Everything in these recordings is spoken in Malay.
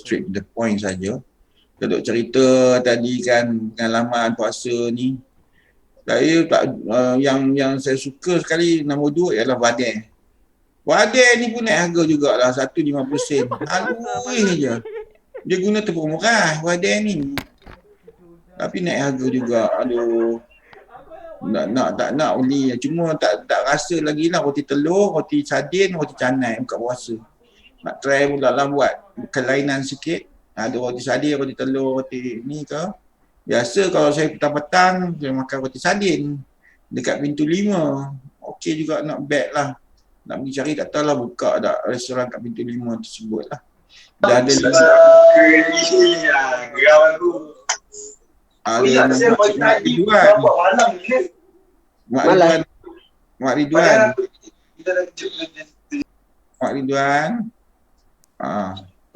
straight to the point saja. Kalau cerita tadi kan pengalaman puasa ni, saya tak yang saya suka sekali nombor 2 ialah Vadai. Vadai ni pun naik harga jugalah 1.50 sen. Aduh je. Dia guna tepung murah Vadai ni. Tapi naik harga juga. Aduh. Tak nak beli. Cuma tak rasa lagi lah roti telur, roti sardin, roti canai buka puasa. Nak try pula lah buat kelainan sikit. Ada roti sardin, roti telur, roti ni ke. Biasa kalau saya petang-petang, saya makan roti sardin dekat pintu 5. Okey juga, not bad lah. Nak pergi cari tak tahulah buka tak restoran kat pintu 5 tersebut lah. Dah ada lagi. Mak Ridwan.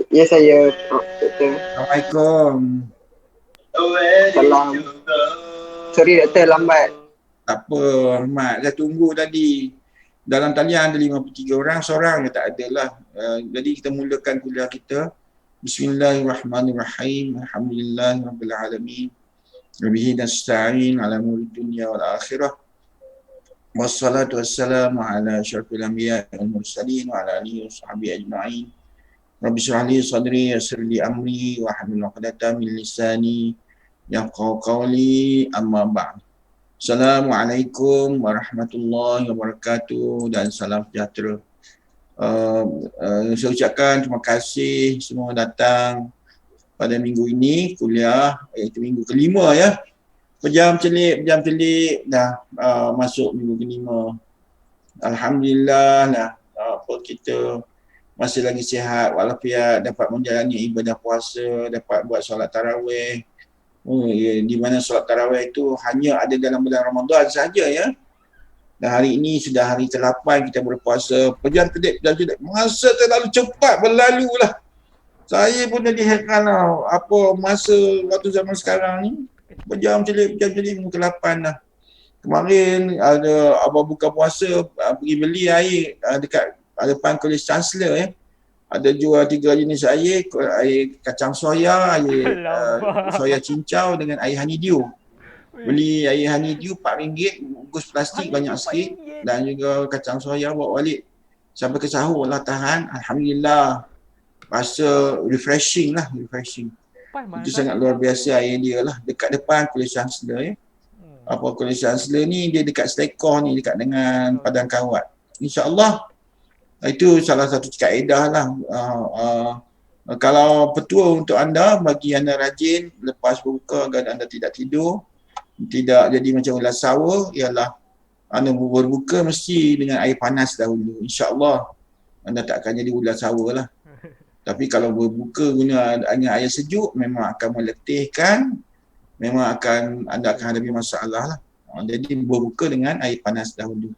Ya, saya. Assalamualaikum. Salam. Sorry doktor, lambat. Tak apa, Ahmad. Dah tunggu tadi. Dalam talian ada 53 orang, seorang je tak ada lah. Jadi kita mulakan kuliah kita. Bismillahirrahmanirrahim. Alhamdulillahirrabbilalamin. Wabihi nasta'in ala umuri dunya wal akhirah. Wassalatu wassalamu ala asyrafil anbiya wal mursalin wa ala alihi wa sahbihi ajma'in. Rabbi shrah li sadri yassir li amri wa hlul 'uqdatam min lisani yafqahu qawli, amma ba'd. Assalamualaikum warahmatullahi wabarakatuh dan salam sejahtera. Saya ucapkan terima kasih semua datang pada minggu ini kuliah, iaitu minggu kelima ya. Pejam celik dah masuk minggu kelima. Alhamdulillah lah, kita masih lagi sihat walafiat, dapat menjalani ibadah puasa, dapat buat solat tarawih. Di mana solat tarawih itu hanya ada dalam bulan Ramadan saja ya. Dan hari ini sudah hari ke-8 kita berpuasa. Pejam celik. Masa terlalu cepat berlalu lah. Saya pun jadi heran lah. Apa masa waktu zaman sekarang ni. Pejam celik minggu ke-8 lah. Kemarin ada abang buka puasa, pergi beli air dekat depan College Chancellor ya. Ada jual 3 jenis air kacang soya, air soya cincau dengan air honeydew. Beli air honeydew RM4, bungkus plastik banyak sikit dan juga kacang soya bawa balik. Sampai ke sahur lah tahan. Alhamdulillah. Rasa refreshing. Itu sangat luar biasa air dia lah. Dekat depan College Chancellor ya. College Chancellor ni dia dekat Selekoh ni, dekat dengan Padang Kawat. InsyaAllah. Itu salah satu kaedah lah. Kalau petua untuk anda, bagi anda rajin lepas berbuka agar anda tidak tidur, tidak jadi macam ulas sawah, ialah anda berbuka mesti dengan air panas dahulu. InsyaAllah anda tak akan jadi ulas sawah lah. Tapi kalau berbuka guna air sejuk, memang akan meletihkan, anda akan hadapi masalah lah. Jadi berbuka dengan air panas dahulu.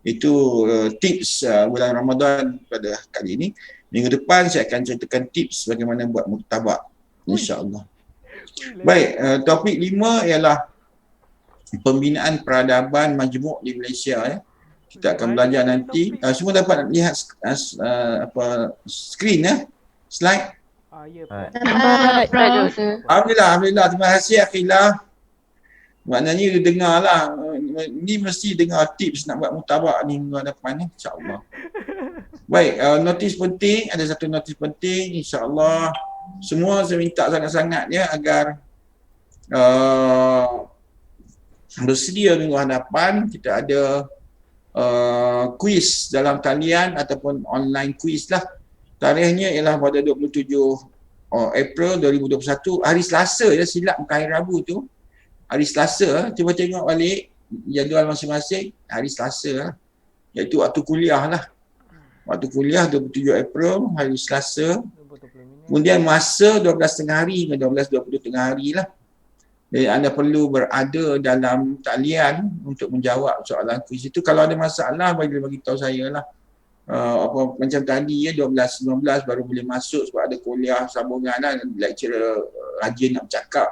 Itu tips bulan Ramadan pada kali ini. Minggu depan saya akan ceritakan tips bagaimana buat murtabak, insya-Allah. Baik, topik 5 ialah pembinaan peradaban majmuk di Malaysia ya. Kita akan belajar nanti. Semua dapat lihat skrin ya. Slide. Alhamdulillah. Terima kasih Akhilah. Maknanya dengar lah. Ni mesti dengar tips nak buat murtabak ni minggu depan ni, insya-Allah. Baik, notis penting, ada satu notis penting, insya-Allah. Semua saya minta sangat-sangat ya agar bersedia minggu hadapan kita ada kuis dalam talian ataupun online kuis lah. Tarikhnya ialah pada 27 April 2021, hari Selasa ya, silap bukan hari Rabu tu. Hari Selasa, cuba tengok balik jadual masing-masing, hari Selasa lah. Iaitu waktu kuliah lah. Waktu kuliah 27 April, hari Selasa. Kemudian masa 12 tengah hari ke 12.20 tengah hari lah. Jadi anda perlu berada dalam talian untuk menjawab soalan kuis itu. Kalau ada masalah, bagi tahu saya lah. Macam tadi ya, 12.19 baru boleh masuk sebab ada kuliah sambungan lah. Lecturer rajin nak bercakap.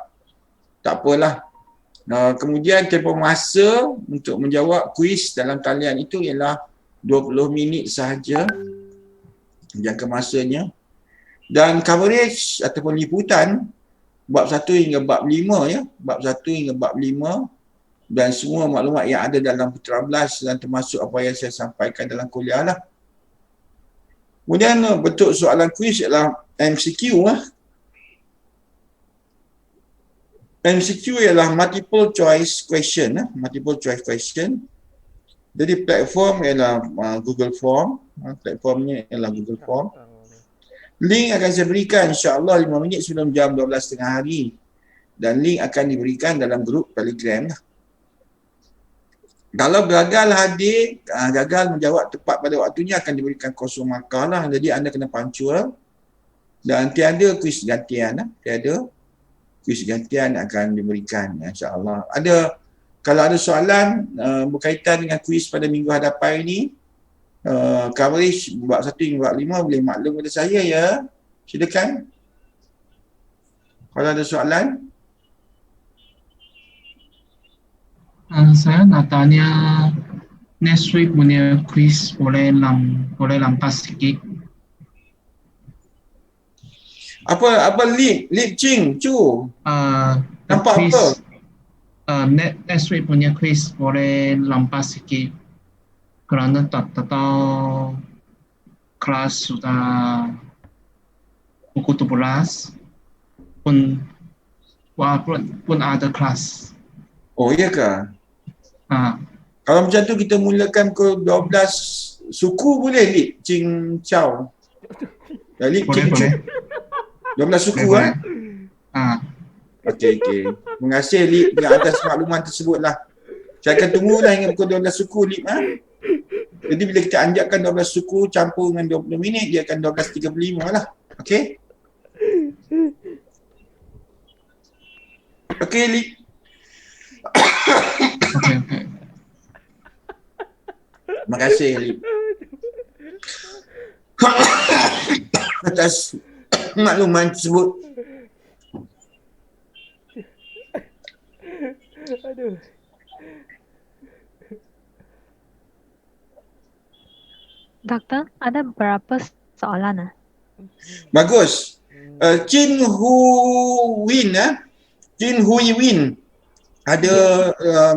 Tak apalah. Kemudian tempoh masa untuk menjawab kuis dalam talian itu ialah 20 minit sahaja jangka masanya. Dan coverage ataupun liputan bab 1 hingga bab 5 ya, bab 1 hingga bab 5 dan semua maklumat yang ada dalam Putra 11 dan termasuk apa yang saya sampaikan dalam kuliah lah. Kemudian bentuk soalan kuis ialah MCQ lah. MCQ ialah multiple choice question, multiple choice question. Jadi platform ialah Google Form, platformnya ialah Google Form. Link akan saya berikan insya-Allah 5 minit sebelum jam 12.30 hari. Dan link akan diberikan dalam grup Telegram lah. Kalau gagal hadir, gagal menjawab tepat pada waktunya akan diberikan kosong markah lah. Jadi anda kena punctual. Dan tiada kuis gantian lah. Tiada kuis gantian akan diberikan insya-Allah. Kalau ada soalan berkaitan dengan kuis pada minggu hadapan ini, coverage bab 1 hingga bab 5 boleh maklum kepada saya ya. Silakan. Kalau ada soalan. Saya nak tanya next week punya quiz boleh lampas sikit. Apa lip ching cu? Nampak quiz, apa? next week punya quiz boleh lampas sikit kerana tak tahu kelas sudah pukul 12 pun ada kelas. Oh iya ke? Ah, Kalau macam tu kita mulakan ke 12 suku boleh lip ching chow. Lip ching boleh. chow. 12 suku Boleh. Okey. Terima kasih Lip dengan atas makluman tersebut lah. Saya akan tunggulah hingga pukul 12 suku Lip Jadi bila kita anjakkan 12 suku campur dengan 20 minit dia akan 12.35 lah. Okey? Okey Lip. Okey. Terima kasih Lip. Atas makluman tersebut. Aduh. Doktor, ada berapa soalan? Bagus. Chin Hu Win Chin Hui Win ada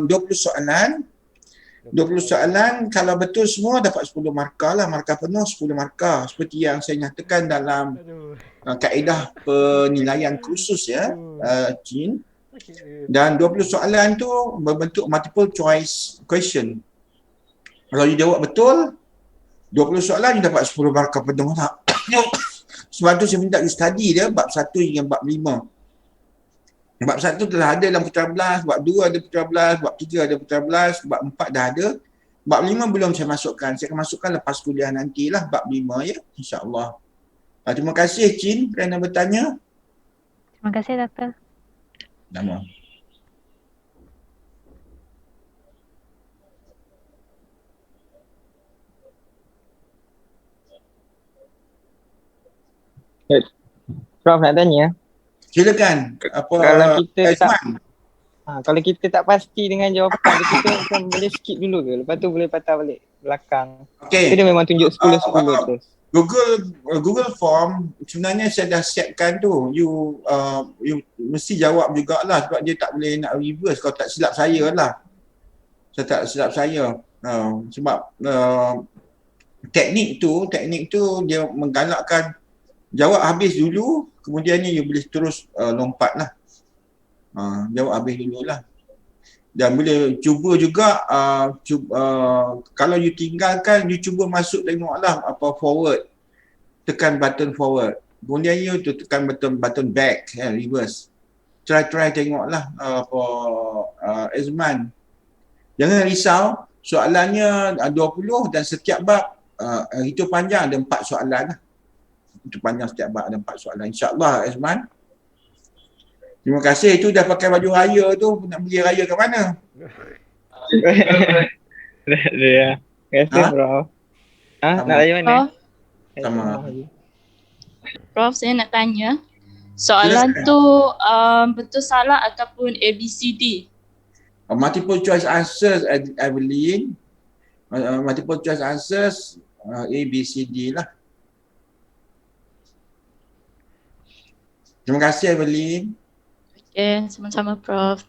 20 soalan. 20 soalan kalau betul semua dapat 10 markah lah, markah penuh 10 markah seperti yang saya nyatakan dalam kaedah penilaian khusus ya, Chin. Dan 20 soalan tu berbentuk multiple choice question. Kalau you jawab betul 20 soalan you dapat 10 markah penuh lah. Sebab tu saya minta you study dia bab 1 hingga bab 5. Bab 1 telah ada dalam Putra 11, bab 2 ada Putra 11, bab 3 ada Putra 11, bab 4 dah ada. Bab 5 belum saya masukkan. Saya akan masukkan lepas kuliah nantilah bab 5 ya, insya-Allah. Terima kasih Chin kerana bertanya. Terima kasih doktor. Nama. Prof nak tanya. Silakan. Kalau kita Azman? kalau kita tak pasti dengan jawapan kita macam boleh skip dulu ke? Lepas tu boleh patah balik belakang. Okey. Dia memang tunjuk 10-10 terus. Google Form sebenarnya saya dah siapkan tu. You mesti jawab jugalah sebab dia tak boleh nak reverse kalau tak silap saya lah. Saya tak silap saya. Sebab teknik tu dia menggalakkan jawab habis dulu, kemudiannya you boleh terus lompat lah. Jawab habis dululah. Dan boleh cuba juga kalau you tinggalkan, you cuba masuk tengoklah apa forward. Tekan button forward. Kemudian you tekan button back, reverse. Try tengoklah Azman. Jangan risau, soalannya 20 dan setiap bab itu panjang ada 4 soalan lah. Itu panjang setiap bab ada 4 soalan. InsyaAllah Azman. Terima kasih. Itu dah pakai baju raya tu. Nak pergi raya ke mana? Ya. Terima kasih Prof. Nak raya mana? Sama. Prof, saya nak tanya. Soalan tu betul salah ataupun ABCD? Multiple choice answers, Evelyn. Multiple choice answers, A, B, C, D lah. Terima kasih Evelyn. Okay, sama-sama Prof.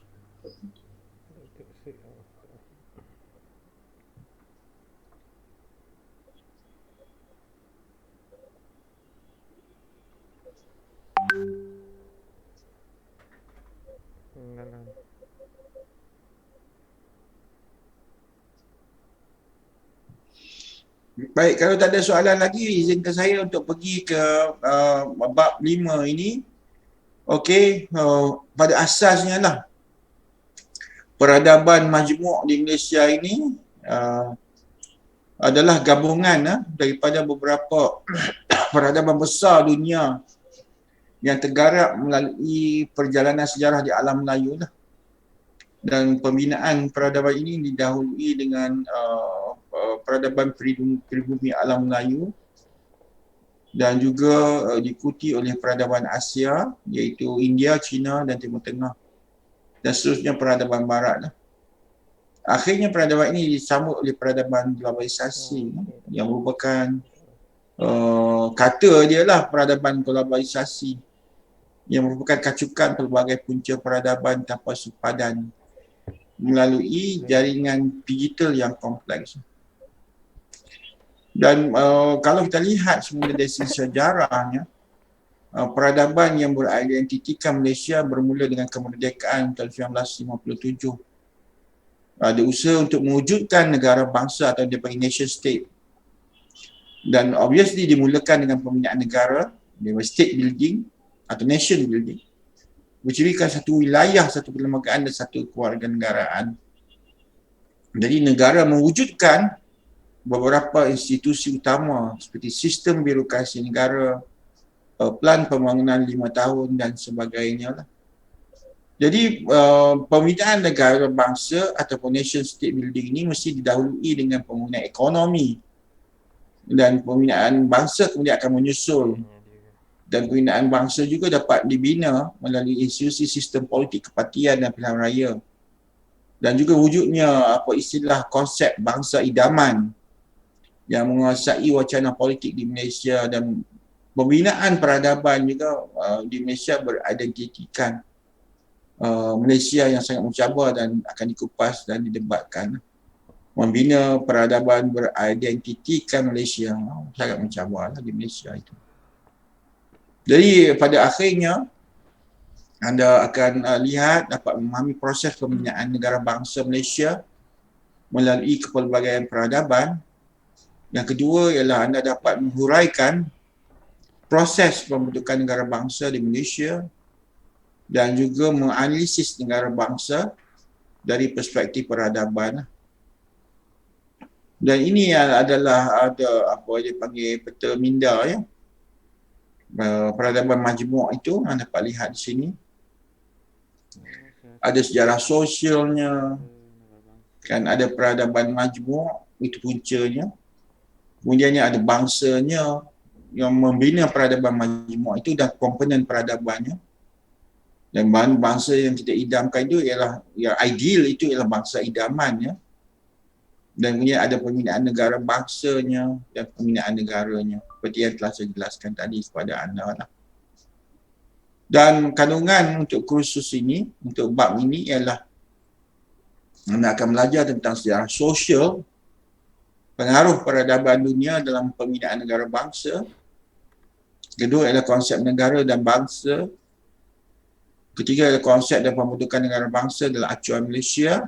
Baik, kalau tak ada soalan lagi, izinkan saya untuk pergi ke bab 5 ini. Okey, pada asasnya lah peradaban majmuk di Malaysia ini adalah gabungan daripada beberapa peradaban besar dunia yang tergarap melalui perjalanan sejarah di alam Melayu lah. Dan pembinaan peradaban ini didahului dengan peradaban pribumi alam Melayu dan juga diikuti oleh peradaban Asia iaitu India, China dan Timur Tengah dan seterusnya peradaban barat lah. Akhirnya peradaban ini disambut oleh peradaban globalisasi yang merupakan kata dia lah peradaban globalisasi yang merupakan kacukan pelbagai punca peradaban tanpa sepadan melalui jaringan digital yang kompleks. Dan kalau kita lihat semula dari sisi sejarahnya, peradaban yang beridentitikan Malaysia bermula dengan kemerdekaan tahun 1957. Ada usaha untuk mewujudkan negara bangsa atau dia panggil nation state. Dan obviously dimulakan dengan pembinaan negara, state building atau nation building. Bercirikan satu wilayah, satu perlembagaan dan satu kewarganegaraan. Jadi negara mewujudkan beberapa institusi utama seperti sistem birokrasi negara, plan pembangunan 5 tahun dan sebagainya lah. Jadi pembinaan negara bangsa ataupun nation state building ini mesti didahului dengan pembangunan ekonomi dan pembinaan bangsa kemudian akan menyusul. Dan pembinaan bangsa juga dapat dibina melalui institusi sistem politik kepartian dan pilihan raya. Dan juga wujudnya istilah konsep bangsa idaman yang menguasai wacana politik di Malaysia dan pembinaan peradaban juga di Malaysia beridentitikan Malaysia yang sangat mencabar dan akan dikupas dan didebatkan. Membina peradaban beridentitikan Malaysia sangat mencabar di Malaysia itu. Jadi pada akhirnya anda akan lihat dapat memahami proses pembinaan negara bangsa Malaysia melalui kepelbagaian peradaban. Yang kedua ialah anda dapat menghuraikan proses pembentukan negara bangsa di Malaysia dan juga menganalisis negara bangsa dari perspektif peradaban. Dan ini adalah ada apa dia panggil peta minda ya. Peradaban majmuk itu anda dapat lihat di sini. Ada sejarah sosialnya, kan ada peradaban majmuk itu puncanya. Kemudiannya ada bangsanya yang membina peradaban majmuk itu dan komponen peradabannya. Dan bangsa yang kita idamkan itu ialah yang ideal itu ialah bangsa idamannya. Dan kemudian ada pembinaan negara bangsanya dan pembinaan negaranya seperti yang telah saya jelaskan tadi kepada anda lah. Dan kandungan untuk kursus ini, untuk bab ini ialah anda akan belajar tentang sejarah sosial, pengaruh peradaban dunia dalam pembinaan negara bangsa. Kedua ialah konsep negara dan bangsa. Ketiga ialah konsep dan pembentukan negara bangsa dalam acuan Malaysia.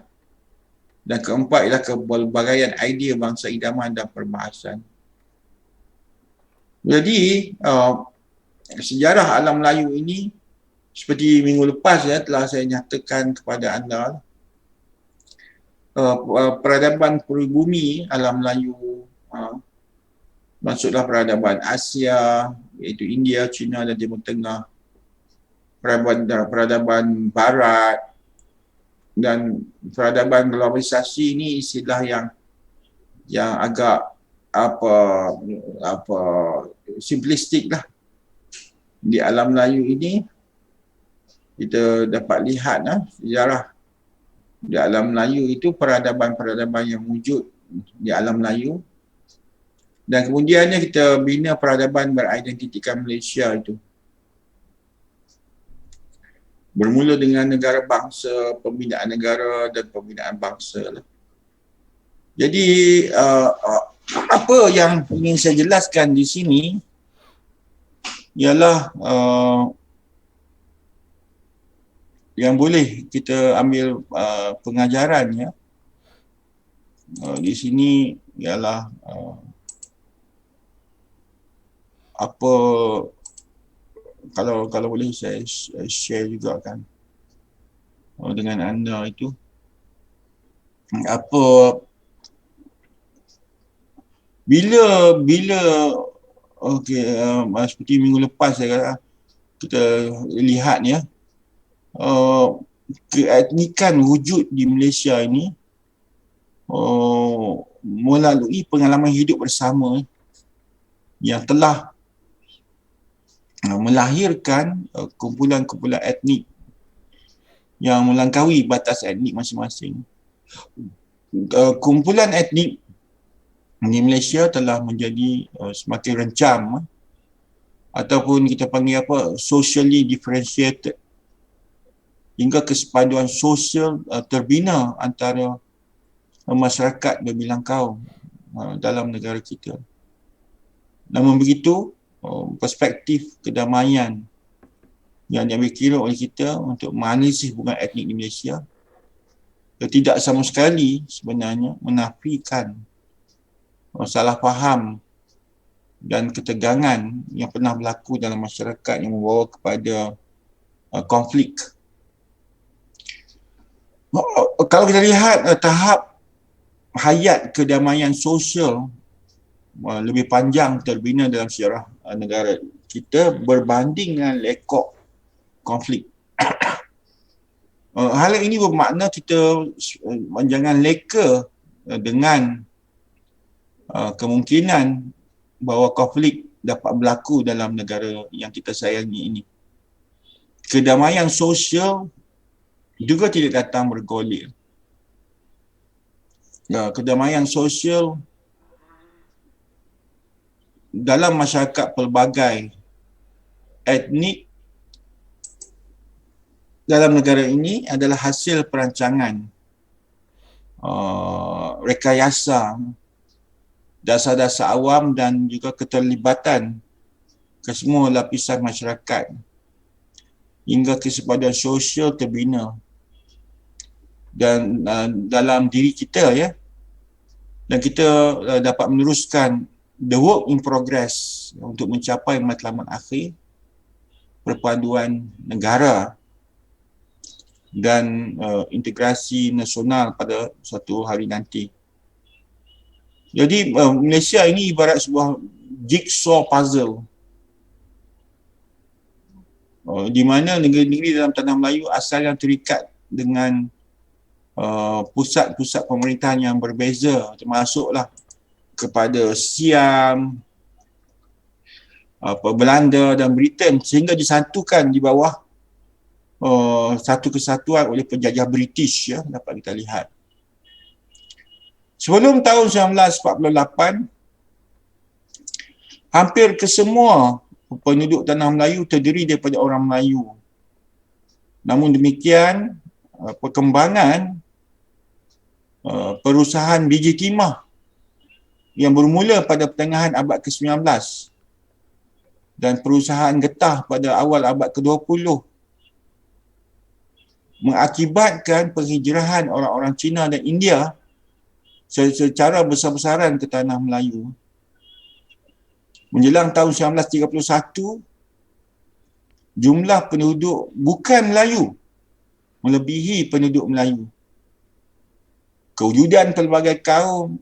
Dan keempat ialah kepelbagaian idea bangsa idaman dan perbahasan. Jadi sejarah alam Melayu ini seperti minggu lepas telah saya nyatakan kepada anda, peradaban peribumi alam Melayu maksudlah peradaban Asia iaitu India, China dan Timur Tengah, peradaban barat dan peradaban globalisasi ini istilah yang agak simplistik lah. Di alam Melayu ini kita dapat lihat sejarah di alam Melayu itu peradaban-peradaban yang wujud di alam Melayu. Dan kemudiannya kita bina peradaban beridentitikan Malaysia itu. Bermula dengan negara bangsa, pembinaan negara dan pembinaan bangsa lah. Jadi apa yang ingin saya jelaskan di sini ialah yang boleh kita ambil pengajarannya di sini ialah apa, kalau boleh saya share juga kan dengan anda itu apa, bila okey, seperti minggu lepas saya kata, kita lihat ya, keetnikan wujud di Malaysia ini melalui pengalaman hidup bersama yang telah melahirkan kumpulan-kumpulan etnik yang melangkaui batas etnik masing-masing. Kumpulan etnik di Malaysia telah menjadi semakin rencam ataupun kita panggil apa, socially differentiated, hingga kesepaduan sosial terbina antara masyarakat berbilang kaum dalam negara kita. Namun begitu, perspektif kedamaian yang diambil kira oleh kita untuk menganalisis hubungan etnik di Malaysia tidak sama sekali sebenarnya menafikan salah faham dan ketegangan yang pernah berlaku dalam masyarakat yang membawa kepada konflik. Kalau kita lihat tahap hayat kedamaian sosial lebih panjang terbina dalam sejarah negara kita berbanding dengan lekok konflik. Hal ini bermakna kita jangan leka dengan kemungkinan bahawa konflik dapat berlaku dalam negara yang kita sayangi ini. Kedamaian sosial juga tidak datang bergulir. Kedamaian sosial dalam masyarakat pelbagai etnik dalam negara ini adalah hasil perancangan, rekayasa, dasar-dasar awam dan juga keterlibatan kesemua lapisan masyarakat hingga kesepaduan sosial terbina dan dalam diri kita ya, dan kita dapat meneruskan the work in progress untuk mencapai matlamat akhir perpaduan negara dan integrasi nasional pada suatu hari nanti. Jadi Malaysia ini ibarat sebuah jigsaw puzzle di mana negeri-negeri dalam tanah Melayu asal yang terikat dengan pusat-pusat pemerintahan yang berbeza, termasuklah kepada Siam, Belanda dan Britain, sehingga disatukan di bawah satu kesatuan oleh penjajah British ya, dapat kita lihat. Sebelum tahun 1948, hampir kesemua penduduk tanah Melayu terdiri daripada orang Melayu. Namun demikian, perkembangan perusahaan biji timah yang bermula pada pertengahan abad ke-19 dan perusahaan getah pada awal abad ke-20 mengakibatkan penghijrahan orang-orang Cina dan India secara besar-besaran ke tanah Melayu. Menjelang tahun 1931, jumlah penduduk bukan Melayu melebihi penduduk Melayu. Kewujudan pelbagai kaum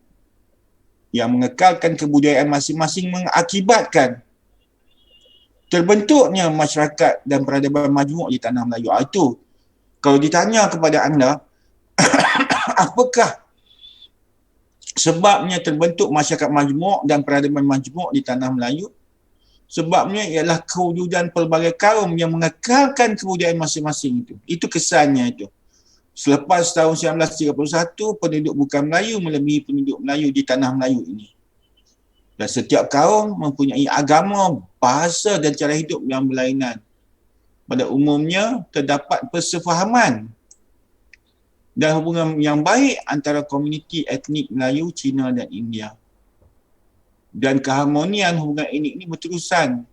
yang mengekalkan kebudayaan masing-masing mengakibatkan terbentuknya masyarakat dan peradaban majmuk di tanah Melayu. Itu kalau ditanya kepada anda, apakah sebabnya terbentuk masyarakat majmuk dan peradaban majmuk di tanah Melayu? Sebabnya ialah kewujudan pelbagai kaum yang mengekalkan kebudayaan masing-masing itu. Itu kesannya itu. Selepas tahun 1931, penduduk bukan Melayu melebihi penduduk Melayu di tanah Melayu ini. Dan setiap kaum mempunyai agama, bahasa dan cara hidup yang berlainan. pada umumnya terdapat persefahaman dan hubungan yang baik antara komuniti etnik Melayu, Cina dan India. Dan keharmonian hubungan etnik ini berterusan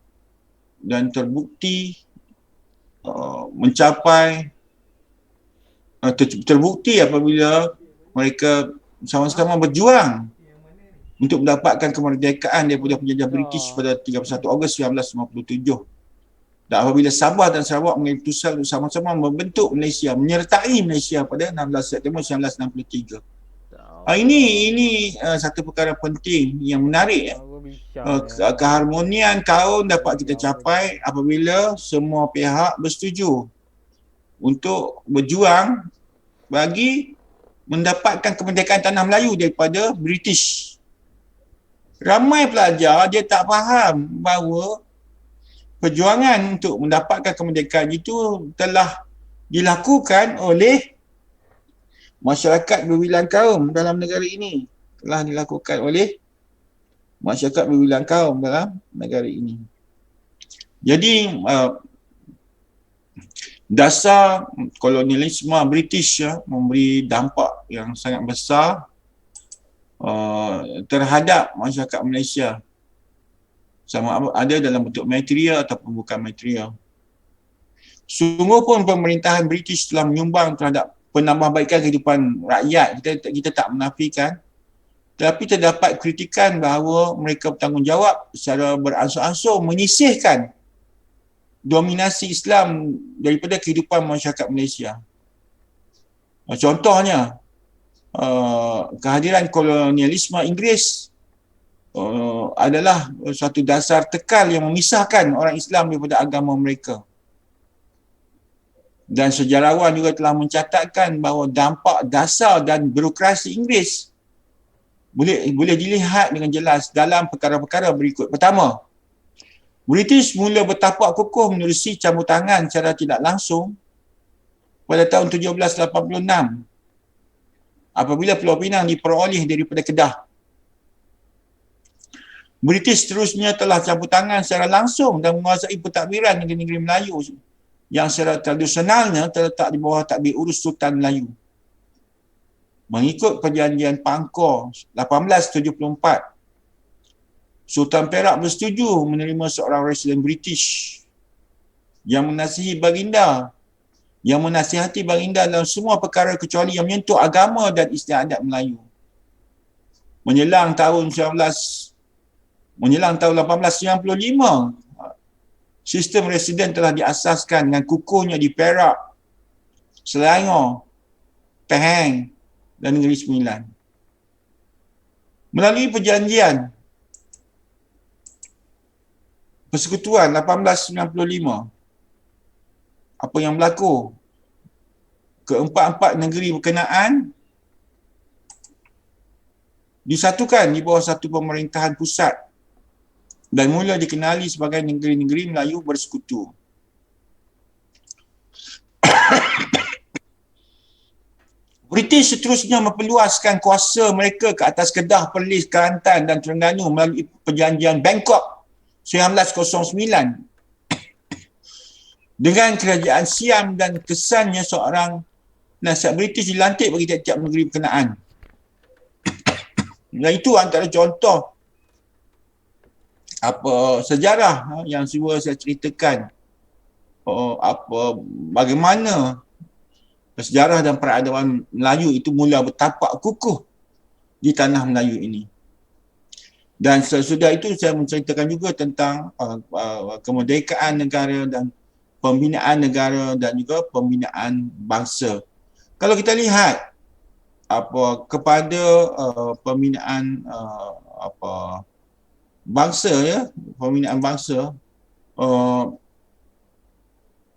dan terbukti terbukti apabila mereka sama-sama berjuang untuk mendapatkan kemerdekaan daripada penjajah British pada 31 Ogos 1957. Dan apabila Sabah dan Sarawak mengambil keputusan untuk sama-sama membentuk Malaysia, menyertai Malaysia pada 16 September 1963. Ini satu perkara penting yang menarik. Keharmonian kaum dapat kita capai apabila semua pihak bersetuju untuk berjuang bagi mendapatkan kemerdekaan tanah Melayu daripada British. Ramai pelajar dia tak faham bahawa perjuangan untuk mendapatkan kemerdekaan itu telah dilakukan oleh masyarakat berbilang kaum dalam negara ini. Telah dilakukan oleh masyarakat berbilang kaum dalam negara ini. Jadi dasar kolonialisme British memberi dampak yang sangat besar terhadap masyarakat Malaysia, sama ada dalam bentuk material ataupun bukan material. Sungguh pun pemerintahan British telah menyumbang terhadap penambahbaikan kehidupan rakyat, kita tak menafikan. Tetapi terdapat kritikan bahawa mereka bertanggungjawab secara beransur-ansur menyisihkan dominasi Islam daripada kehidupan masyarakat Malaysia. Contohnya, kehadiran kolonialisme Inggeris adalah satu dasar tekal yang memisahkan orang Islam daripada agama mereka. Dan sejarawan juga telah mencatatkan bahawa dampak dasar dan birokrasi Inggeris boleh dilihat dengan jelas dalam perkara-perkara berikut. Pertama, British mula bertapak kukuh menerusi campur tangan secara tidak langsung pada tahun 1786 apabila Pulau Pinang diperoleh daripada Kedah. British seterusnya telah campur tangan secara langsung dan menguasai pentadbiran negeri-negeri Melayu yang secara tradisionalnya terletak di bawah tadbir urus Sultan Melayu. Mengikut perjanjian Pangkor 1874, Sultan Perak bersetuju menerima seorang residen British yang menasihati baginda dalam semua perkara kecuali yang menyentuh agama dan istiadat Melayu. Menjelang tahun 1895, sistem residen telah diasaskan dengan kukuhnya di Perak, Selangor, Pahang dan Negeri Sembilan. Melalui perjanjian Persekutuan 1895, apa yang berlaku? Keempat-empat negeri berkenaan disatukan di bawah satu pemerintahan pusat dan mula dikenali sebagai negeri-negeri Melayu bersekutu. British seterusnya memperluaskan kuasa mereka ke atas Kedah, Perlis, Kelantan dan Terengganu melalui perjanjian Bangkok 1909. Dengan kerajaan Siam dan kesannya seorang nasihat British dilantik bagi tiap-tiap negeri berkenaan. Dan itu antara contoh sejarah yang cuba saya ceritakan. Bagaimana sejarah dan peradaban Melayu itu mula bertapak kukuh di tanah Melayu ini. Dan sesudah itu saya menceritakan juga tentang kemerdekaan negara dan pembinaan negara dan juga pembinaan bangsa. Kalau kita lihat kepada pembinaan bangsa, pembinaan bangsa,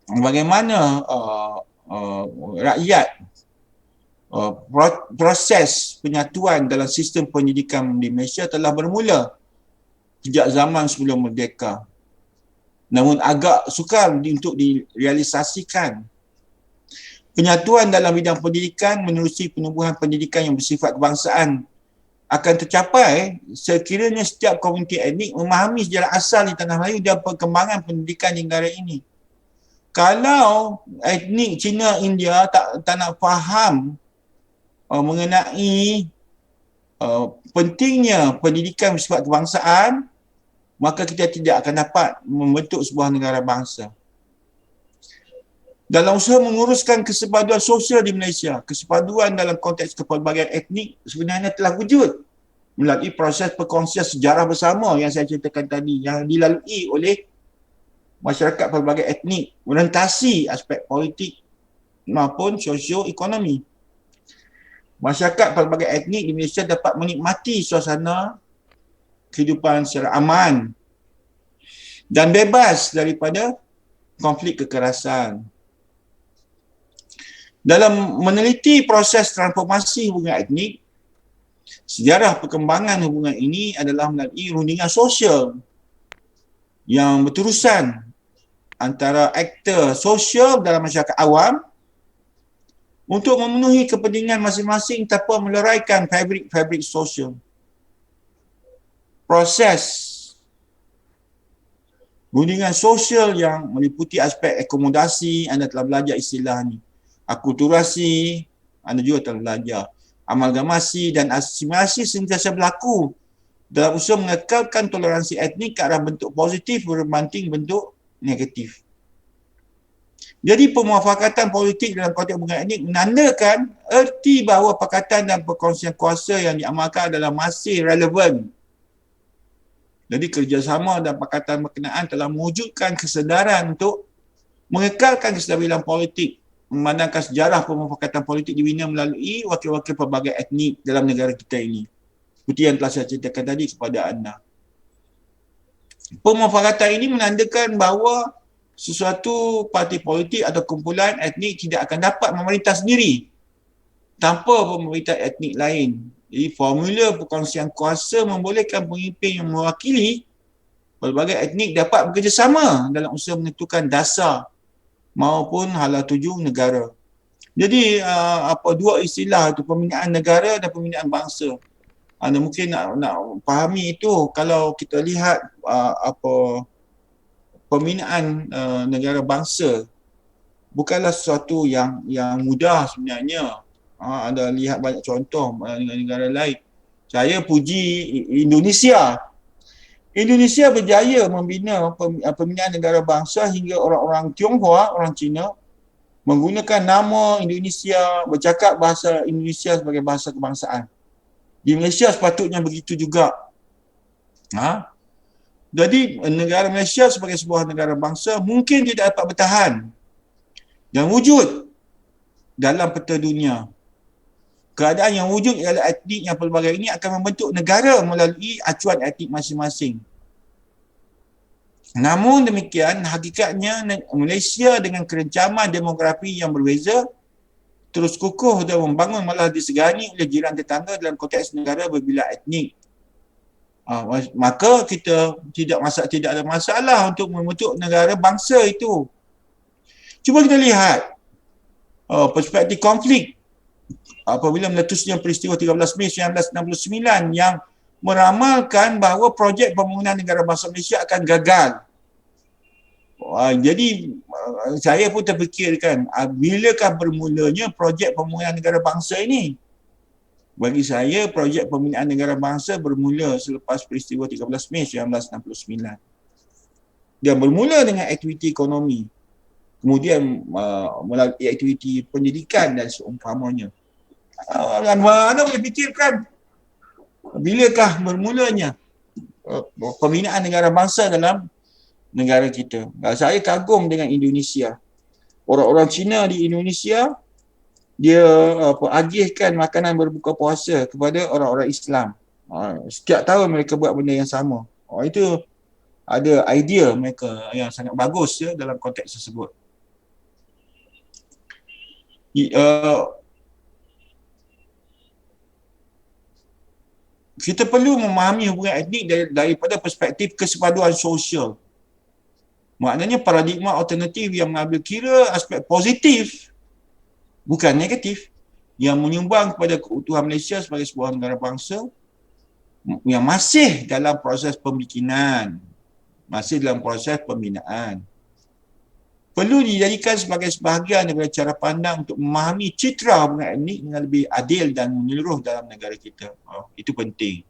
bagaimana rakyat proses penyatuan dalam sistem pendidikan di Malaysia telah bermula sejak zaman sebelum merdeka. Namun agak sukar untuk direalisasikan. Penyatuan dalam bidang pendidikan menerusi penumbuhan pendidikan yang bersifat kebangsaan akan tercapai sekiranya setiap komuniti etnik memahami sejarah asal di tanah Melayu dan perkembangan pendidikan di negara ini. Kalau etnik Cina India tak nak faham mengenai pentingnya pendidikan bersifat kebangsaan, maka kita tidak akan dapat membentuk sebuah negara bangsa. Dalam usaha menguruskan kesepaduan sosial di Malaysia, kesepaduan dalam konteks kepelbagaian etnik sebenarnya telah wujud melalui proses perkongsian sejarah bersama yang saya ceritakan tadi, yang dilalui oleh masyarakat pelbagai etnik, merentasi aspek politik maupun sosio-ekonomi. Masyarakat pelbagai etnik di Malaysia dapat menikmati suasana kehidupan secara aman dan bebas daripada konflik kekerasan. Dalam meneliti proses transformasi hubungan etnik, sejarah perkembangan hubungan ini adalah melalui rundingan sosial yang berterusan antara aktor sosial dalam masyarakat awam untuk memenuhi kepentingan masing-masing tanpa meleraikan fabrik-fabrik sosial. Proses rundingan sosial yang meliputi aspek akomodasi, anda telah belajar istilah ni. Akulturasi, anda juga telah belajar. Amalgamasi dan asimilasi sentiasa berlaku dalam usaha mengekalkan toleransi etnik ke arah bentuk positif berbanding bentuk negatif. Jadi pemuafakatan politik dalam konteks hubungan etnik menandakan erti bahawa pakatan dan perkongsian kuasa yang diamalkan adalah masih relevan. Jadi kerjasama dan pakatan berkenaan telah mewujudkan kesedaran untuk mengekalkan kestabilan politik, memandangkan sejarah pemufakatan politik dibina melalui wakil-wakil pelbagai etnik dalam negara kita ini. Seperti yang telah saya ceritakan tadi kepada anda. Pemufakatan ini menandakan bahawa sesuatu parti politik atau kumpulan etnik tidak akan dapat memerintah sendiri tanpa pemerintah etnik lain. Jadi formula perkongsian kuasa membolehkan pemimpin yang mewakili pelbagai etnik dapat bekerjasama dalam usaha menentukan dasar maupun hala tuju negara. Jadi dua istilah itu, pembinaan negara dan pembinaan bangsa. Anda mungkin nak fahami itu kalau kita lihat pembinaan negara bangsa bukanlah sesuatu yang mudah sebenarnya. Anda lihat banyak contoh negara-negara lain. Saya puji Indonesia. Indonesia berjaya membina pembinaan negara bangsa hingga orang-orang Tionghoa, orang Cina menggunakan nama Indonesia, bercakap bahasa Indonesia sebagai bahasa kebangsaan. Di Malaysia sepatutnya begitu juga. Jadi negara Malaysia sebagai sebuah negara bangsa mungkin tidak dapat bertahan dan wujud dalam peta dunia. Keadaan yang wujud ialah etnik yang pelbagai ini akan membentuk negara melalui acuan etnik masing-masing. Namun demikian, hakikatnya Malaysia dengan kerencaman demografi yang berbeza terus kukuh dan membangun malah disegani oleh jiran tetangga dalam konteks negara berbilang etnik. Maka kita tidak ada masalah untuk membentuk negara bangsa itu. Cuba kita lihat perspektif konflik apabila meletusnya peristiwa 13 Mei 1969 yang meramalkan bahawa projek pembangunan negara bangsa Malaysia akan gagal. Jadi saya pun terfikirkan, bilakah bermulanya projek pembangunan negara bangsa ini? Bagi saya, projek pembinaan negara bangsa bermula selepas peristiwa 13 Mei 1969. Dan bermula dengan aktiviti ekonomi. Kemudian melalui aktiviti pendidikan dan seumpamanya. Anda boleh fikirkan bilakah bermulanya pembinaan negara bangsa dalam negara kita. Saya kagum dengan Indonesia. Orang-orang Cina di Indonesia, dia agihkan makanan berbuka puasa kepada orang-orang Islam. Setiap tahun mereka buat benda yang sama. Itu ada idea mereka yang sangat bagus dalam konteks tersebut. Kita perlu memahami hubungan etnik daripada perspektif kesepaduan sosial. Maknanya paradigma alternatif yang mengambil kira aspek positif, bukan negatif, yang menyumbang kepada keutuhan Malaysia sebagai sebuah negara bangsa yang masih dalam proses pembikinan, masih dalam proses pembinaan. perlu dijadikan sebagai sebahagian daripada cara pandang untuk memahami citra hubungan etnik dengan lebih adil dan menyeluruh dalam negara kita. Itu penting.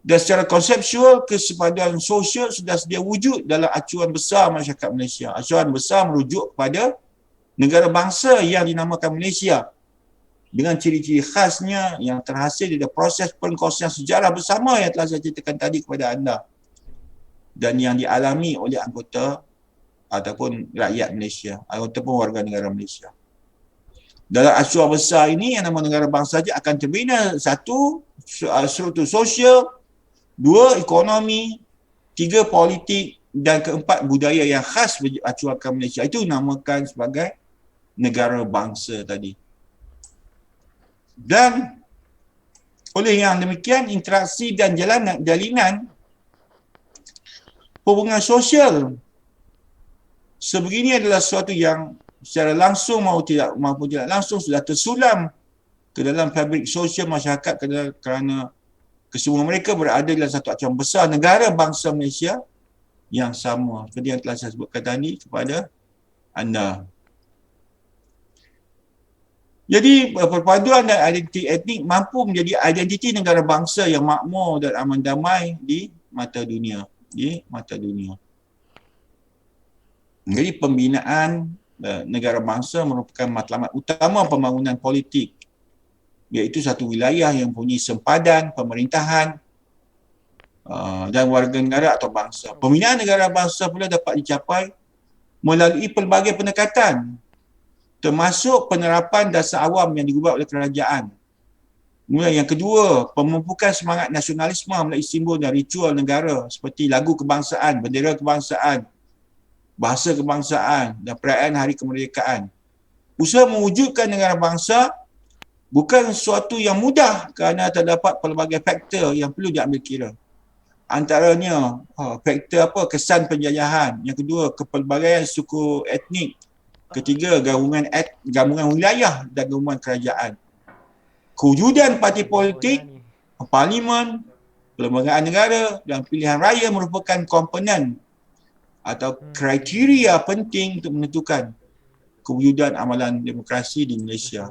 Dan secara konseptual, kesepadan sosial sudah sedia wujud dalam acuan besar masyarakat Malaysia. Acuan besar merujuk kepada negara bangsa yang dinamakan Malaysia dengan ciri-ciri khasnya yang terhasil dari proses pengkongsian sejarah bersama yang telah saya ceritakan tadi kepada anda dan yang dialami oleh anggota ataupun rakyat Malaysia ataupun warga negara Malaysia. Dalam acuan besar ini yang nama negara bangsa saja akan terbina satu, struktur sosial, dua, ekonomi, tiga, politik dan keempat, budaya yang khas acuankan Malaysia. Itu namakan sebagai negara bangsa tadi. Dan oleh yang demikian, interaksi dan jalinan hubungan sosial sebegini adalah sesuatu yang secara langsung maupun tidak langsung sudah tersulam ke dalam fabrik sosial masyarakat kerana kesemua mereka berada dalam satu acuan besar negara bangsa Malaysia yang sama seperti yang telah saya sebutkan tadi kepada anda. Jadi perpaduan dan identiti etnik mampu menjadi identiti negara bangsa yang makmur dan aman damai di mata dunia. Jadi pembinaan negara bangsa merupakan matlamat utama pembangunan politik, iaitu satu wilayah yang mempunyai sempadan pemerintahan dan warga negara atau bangsa. Pembinaan negara bangsa pula dapat dicapai melalui pelbagai pendekatan, termasuk penerapan dasar awam yang diubah oleh kerajaan. Kemudian yang kedua, pemumpukan semangat nasionalisme melalui simbol dan ritual negara seperti lagu kebangsaan, bendera kebangsaan, bahasa kebangsaan dan perayaan hari kemerdekaan. Usaha mewujudkan negara bangsa bukan sesuatu yang mudah kerana terdapat pelbagai faktor yang perlu diambil kira. Antaranya faktor kesan penjajahan, yang kedua kepelbagaian suku etnik, ketiga gabungan wilayah dan gabungan kerajaan. Kewujudan parti politik, parlimen, perlembagaan negara dan pilihan raya merupakan komponen atau kriteria penting untuk menentukan kewujudan amalan demokrasi di Malaysia.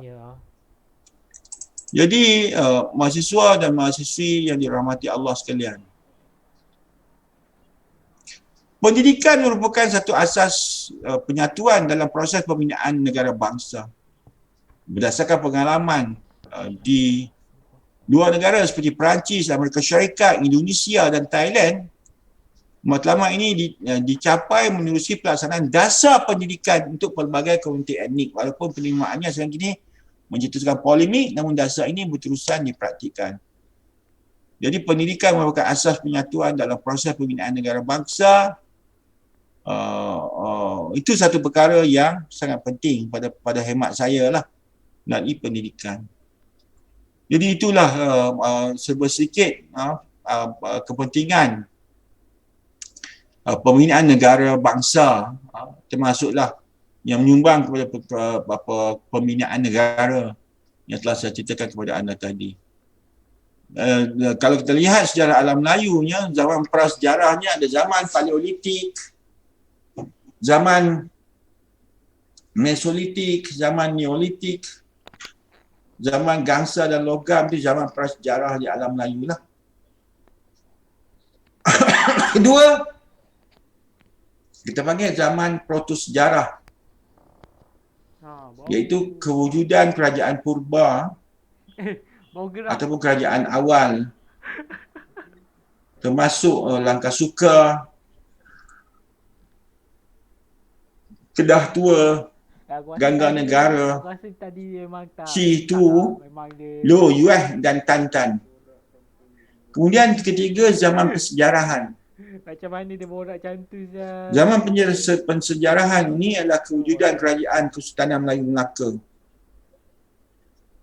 Jadi mahasiswa dan mahasiswi yang dirahmati Allah sekalian, pendidikan merupakan satu asas penyatuan dalam proses pembinaan negara bangsa. Berdasarkan pengalaman di dua negara seperti Perancis, Amerika Syarikat, Indonesia dan Thailand, matlamat ini dicapai menerusi pelaksanaan dasar pendidikan untuk pelbagai komuniti etnik. Walaupun penerimaannya sekarang ini mencetuskan polemik, namun dasar ini berterusan dipraktikkan. Jadi pendidikan merupakan asas penyatuan dalam proses pembinaan negara bangsa. Itu satu perkara yang sangat penting pada hemat saya lah, melalui pendidikan. Jadi itulah sedikit kepentingan pembinaan negara bangsa, termasuklah yang menyumbang kepada pembinaan negara yang telah saya ceritakan kepada anda tadi. Kalau kita lihat sejarah alam Melayunya, zaman prasejarahnya ada zaman Paleolitik, zaman Mesolitik, zaman Neolitik, zaman gangsa dan logam, itu zaman prasejarah di alam Melayu lah. Kedua, kita panggil zaman protosejarah, iaitu kewujudan kerajaan purba ataupun kerajaan awal, termasuk Langkasuka, Kedah Tua, Gangga Negara, Citu, Lo Yueh dan Tantan. Kemudian ketiga, zaman persejarahan. Macam mana dia borak macam tu Zah? Zaman pensejarahan ini adalah kewujudan kerajaan Kesultanan Melayu Melaka.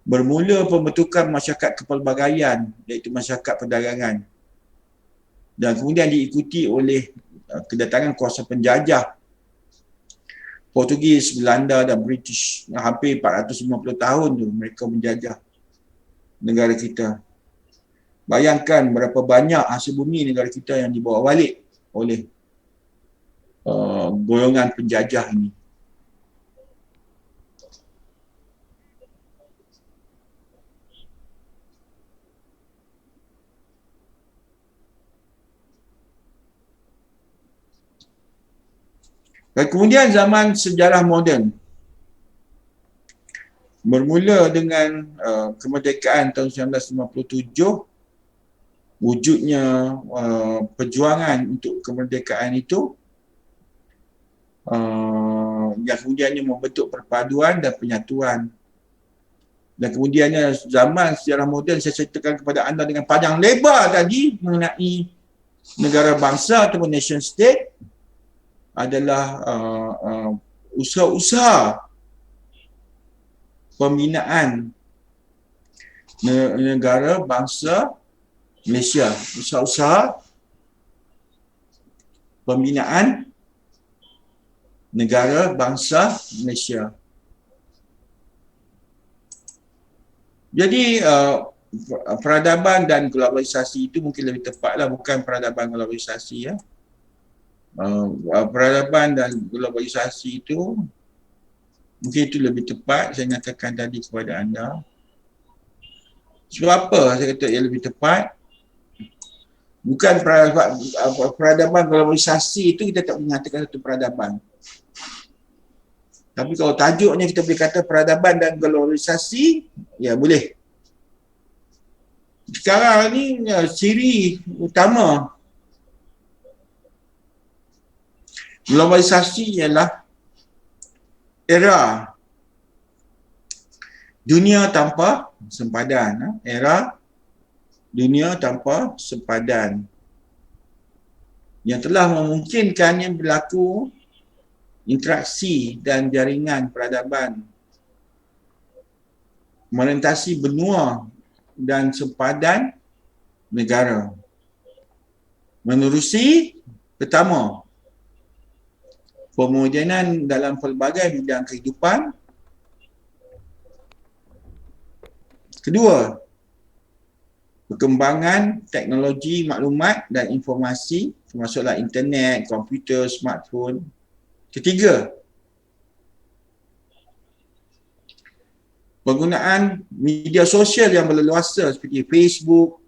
Bermula pembentukan masyarakat kepelbagaian, iaitu masyarakat perdagangan. Dan kemudian diikuti oleh kedatangan kuasa penjajah Portugis, Belanda dan British. Hampir 450 tahun tu mereka menjajah negara kita. Bayangkan berapa banyak hasil bumi negara kita yang dibawa balik oleh golongan penjajah ini. Dan kemudian zaman sejarah moden bermula dengan kemerdekaan tahun 1957, wujudnya perjuangan untuk kemerdekaan itu yang kemudiannya membentuk perpaduan dan penyatuan. Dan kemudiannya zaman sejarah moden, saya ceritakan kepada anda dengan panjang lebar tadi mengenai negara bangsa ataupun nation state adalah usaha-usaha pembinaan negara bangsa Malaysia. Usaha-usaha pembinaan negara bangsa Malaysia. Jadi peradaban dan globalisasi itu mungkin lebih tepatlah, bukan peradaban globalisasi ya. Peradaban dan globalisasi itu mungkin itu lebih tepat saya nyatakan tadi kepada anda. Sebab apa saya kata ia lebih tepat? Bukan peradaban globalisasi itu kita tak menyatakan satu peradaban. Tapi kalau tajuknya kita boleh kata peradaban dan globalisasi, ya boleh. Sekarang ni ciri utama globalisasi ialah era dunia tanpa sempadan. Era dunia tanpa sempadan yang telah memungkinkannya berlaku interaksi dan jaringan peradaban melintasi benua dan sempadan negara. Menerusi pertama, pemodenan dalam pelbagai bidang kehidupan. Kedua, perkembangan teknologi maklumat dan informasi termasuklah internet, komputer, smartphone. Ketiga, penggunaan media sosial yang berleluasa seperti Facebook,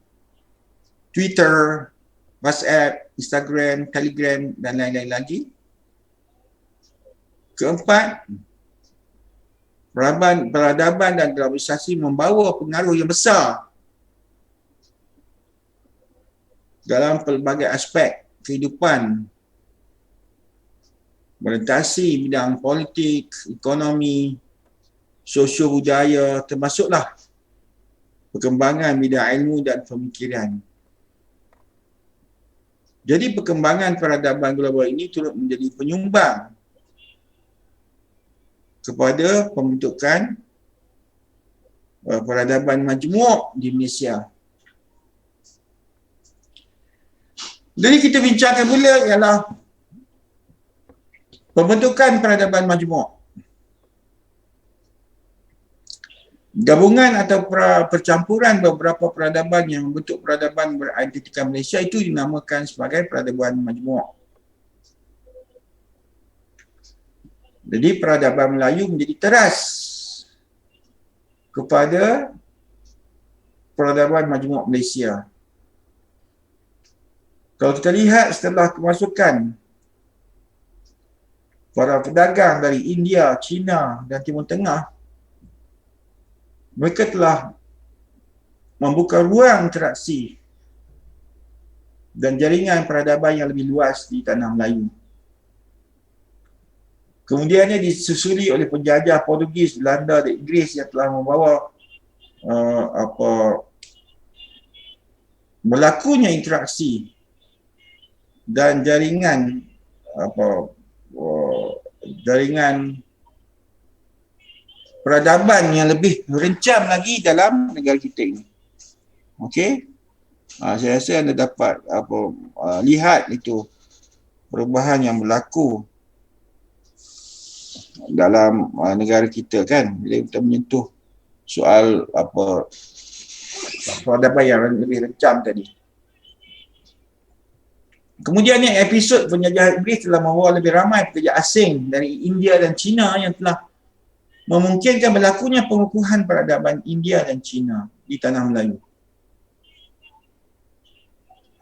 Twitter, WhatsApp, Instagram, Telegram dan lain-lain lagi. Keempat, peradaban dan globalisasi membawa pengaruh yang besar dalam pelbagai aspek kehidupan, melintasi bidang politik, ekonomi, sosio budaya, termasuklah perkembangan bidang ilmu dan pemikiran. Jadi perkembangan peradaban global ini turut menjadi penyumbang kepada pembentukan peradaban majmuk di Malaysia. Jadi kita bincangkan pula ialah pembentukan peradaban majmuk. Gabungan atau percampuran beberapa peradaban yang membentuk peradaban beridentiti Malaysia itu dinamakan sebagai peradaban majmuk. Jadi peradaban Melayu menjadi teras kepada peradaban majmuk Malaysia. Kalau kita lihat setelah kemasukan para pedagang dari India, China dan Timur Tengah, mereka telah membuka ruang interaksi dan jaringan peradaban yang lebih luas di tanah Melayu. Kemudiannya disusuli oleh penjajah Portugis, Belanda dan Inggeris yang telah membawa berlakunya interaksi dan jaringan jaringan peradaban yang lebih merencam lagi dalam negara kita ini. Okey. Saya rasa anda dapat lihat itu perubahan yang berlaku dalam negara kita kan, bila kita menyentuh soal peradaban yang lebih rencam tadi. Kemudian yang episod penjajahan Inggeris telah membawa lebih ramai pekerja asing dari India dan China yang telah memungkinkan berlakunya pengukuhan peradaban India dan China di tanah Melayu.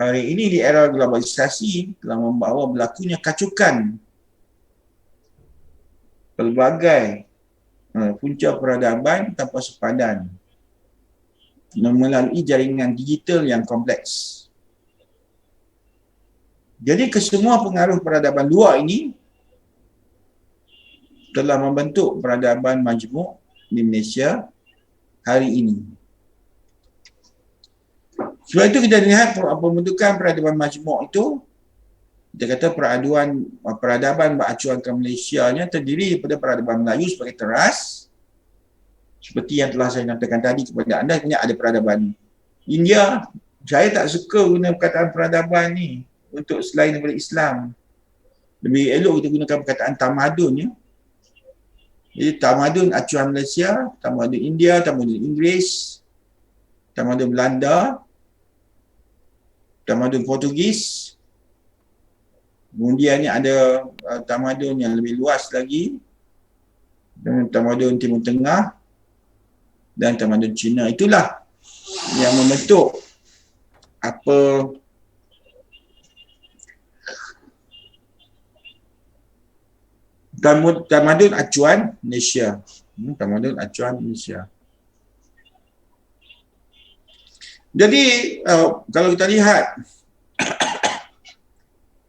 Hari ini di era globalisasi telah membawa berlakunya kacukan pelbagai punca peradaban tanpa sepadan melalui jaringan digital yang kompleks. Jadi kesemua pengaruh peradaban luar ini telah membentuk peradaban majmuk di Malaysia hari ini. Sebab itu kita lihat pembentukan peradaban majmuk itu, kita kata peradaban beracuan ke Malaysia-nya terdiri daripada peradaban Melayu sebagai teras, seperti yang telah saya nyatakan tadi kepada anda, punya ada peradaban India. Saya tak suka guna perkataan peradaban ni untuk selain daripada Islam. Lebih elok kita gunakan perkataan tamadun, ya. Jadi tamadun acuan Malaysia, tamadun India, tamadun Inggeris, tamadun Belanda, tamadun Portugis. Kemudiannya ada tamadun yang lebih luas lagi, tamadun Timur Tengah dan tamadun Cina. Itulah yang membentuk apa tamadun acuan Malaysia. Tamadun acuan Malaysia. Jadi kalau kita lihat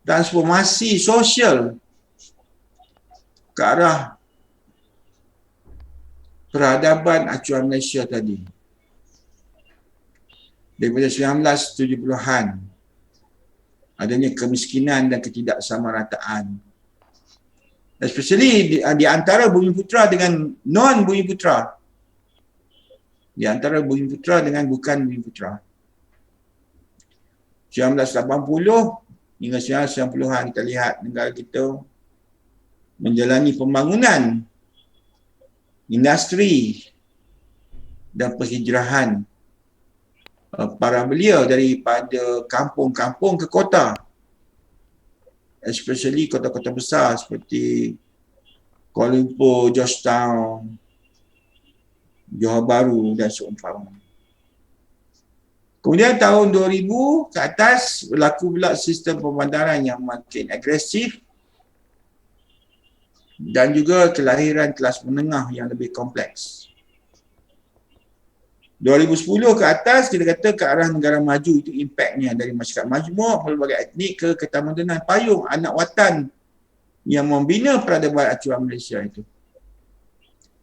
transformasi sosial ke arah peradaban acuan Malaysia tadi, daripada 1970-an, adanya kemiskinan dan ketidaksamarataan, especially di antara Bumiputera dengan non-Bumiputera, di antara Bumiputera dengan bukan Bumiputera. 1980 hingga 1990-an kita lihat negara kita menjalani pembangunan industri dan penghijrahan para belia daripada kampung-kampung ke kota, especially kota-kota besar seperti Kuala Lumpur, Georgetown, Johor Bahru dan seumpamanya. Kemudian tahun 2000 ke atas berlaku pula sistem pembandaran yang makin agresif dan juga kelahiran kelas menengah yang lebih kompleks. 2010 ke atas kita kata ke arah negara maju, itu impaknya dari masyarakat majmuk, pelbagai etnik ke ketamadunan payung anak watan yang membina peradaban acuan Malaysia itu.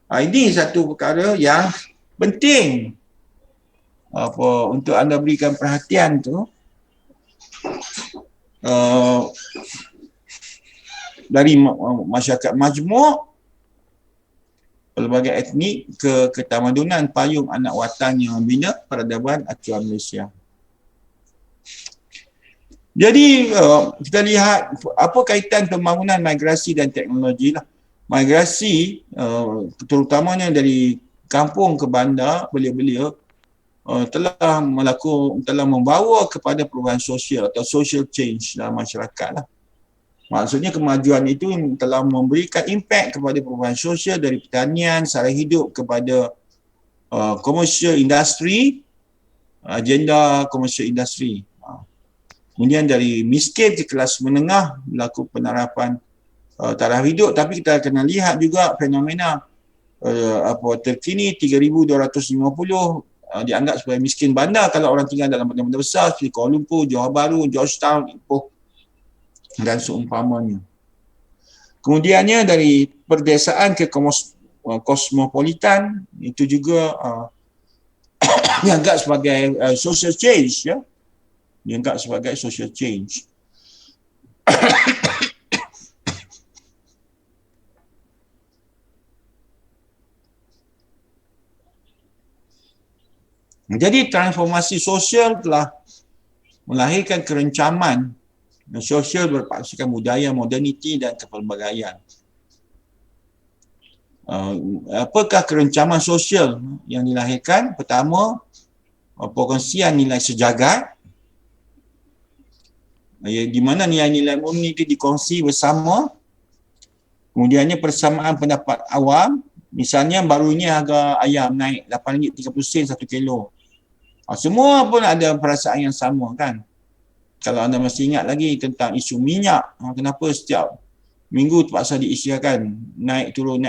Ini satu perkara yang penting untuk anda berikan perhatian tu, dari masyarakat majmuk, pelbagai etnik ke ketamadunan payung anak watan yang membina peradaban acuan Malaysia. Jadi kita lihat apa kaitan pembangunan migrasi dan teknologi lah. Migrasi terutamanya dari kampung ke bandar, belia-belia telah membawa kepada perubahan sosial atau social change dalam masyarakat lah. Maksudnya kemajuan itu telah memberikan impak kepada perubahan sosial dari pertanian, sara hidup kepada commercial industry, agenda commercial industry. Kemudian dari miskin ke kelas menengah berlaku penerapan taraf hidup, tapi kita kena lihat juga fenomena terkini 3,250 dianggap sebagai miskin bandar kalau orang tinggal dalam bandar-bandar besar seperti Kuala Lumpur, Johor Bahru, Georgetown, Ipoh dan seumpamanya. Kemudiannya dari perdesaan ke kosmopolitan, itu juga dianggap sebagai social change, ya. Dianggap sebagai social change. Jadi transformasi sosial telah melahirkan kerencaman sosial berpaksikan budaya, moderniti dan kepelbagaian. Apakah kerencaman sosial yang dilahirkan? Pertama, perkongsian nilai sejagat. Di mana nilai-nilai umum itu dikongsi bersama. Kemudiannya persamaan pendapat awam. Misalnya barunya harga ayam naik RM8.30 1 kilo. Semua pun ada perasaan yang sama kan. Kalau anda masih ingat lagi tentang isu minyak, kenapa setiap minggu terpaksa diisyakan naik turun.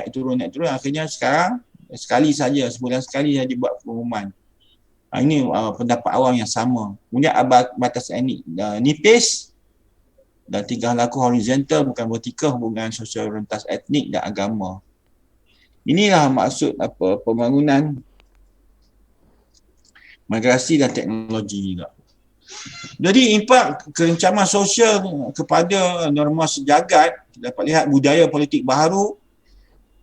Akhirnya sekarang sekali saja, sebulan sekali saja dibuat pengumuman. Ini pendapat awam yang sama. Kemudian batas etnik nipis dan tingkah laku horizontal bukan vertikal hubungan sosial rentas etnik dan agama. Inilah maksud pembangunan migrasi dan teknologi juga. Jadi impak kerencaman sosial kepada norma sejagat, dapat lihat budaya politik baru,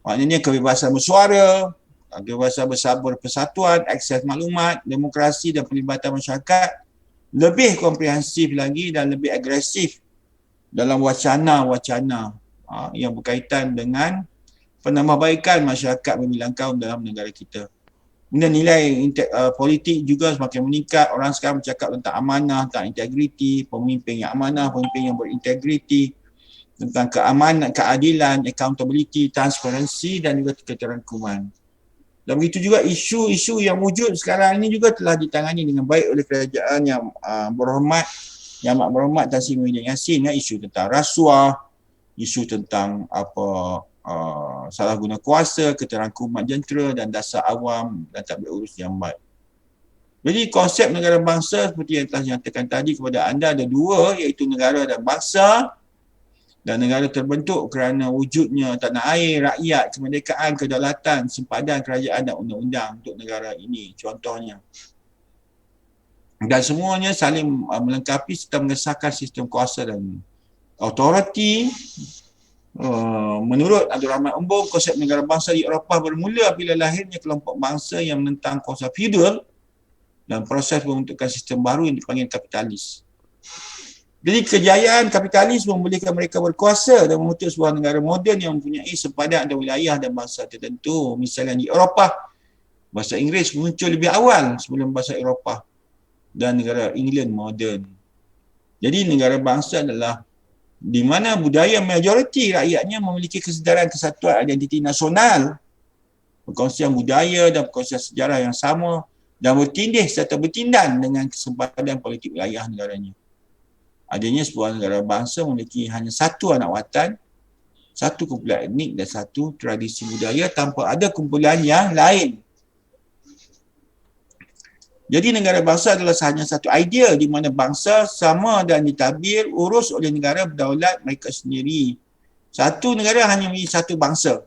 maknanya kebebasan bersuara, kebebasan berpersatuan, akses maklumat, demokrasi dan pelibatan masyarakat lebih komprehensif lagi dan lebih agresif dalam wacana-wacana yang berkaitan dengan penambahbaikan masyarakat berbilang kaum dalam negara kita. Kemudian nilai politik juga semakin meningkat. Orang sekarang bercakap tentang amanah, tentang integriti, pemimpin yang amanah, pemimpin yang berintegriti, tentang keamanan, keadilan, accountability, transparansi dan juga keterangkuman. Dan begitu juga isu-isu yang wujud sekarang ini juga telah ditangani dengan baik oleh kerajaan yang berhormat, yang amat berhormat Tan Sri Muhyiddin Yassin, isu tentang rasuah, isu tentang salah guna kuasa, keterangkuman jentera dan dasar awam dan tadbir urus yang baik. Jadi konsep negara bangsa seperti yang telah nyatakan tadi kepada anda ada dua, iaitu negara dan bangsa. Dan negara terbentuk kerana wujudnya tanah air, rakyat, kemerdekaan, kedaulatan, sempadan kerajaan dan undang-undang untuk negara ini contohnya. Dan semuanya saling melengkapi serta mengesahkan sistem kuasa dan autoriti. Menurut Abdul Rahman Umbul, konsep negara bangsa di Eropah bermula apabila lahirnya kelompok bangsa yang menentang kuasa feudal dan proses pembentukan sistem baru yang dipanggil kapitalis. Jadi kejayaan kapitalis membolehkan mereka berkuasa dan membentuk sebuah negara moden yang mempunyai sempadan dan wilayah dan bahasa tertentu. Misalnya di Eropah, bahasa Inggeris muncul lebih awal sebelum bahasa Eropah dan negara England moden. Jadi negara bangsa adalah di mana budaya majoriti rakyatnya memiliki kesedaran kesatuan identiti nasional, perkongsian budaya dan perkongsian sejarah yang sama dan bertindih serta bertindan dengan kesempadan politik wilayah negaranya. Adanya sebuah negara bangsa memiliki hanya satu anak watan, satu kumpulan etnik dan satu tradisi budaya tanpa ada kumpulan yang lain. Jadi negara bangsa adalah hanya satu idea di mana bangsa sama dan ditadbir urus oleh negara berdaulat mereka sendiri. Satu negara hanya memiliki satu bangsa.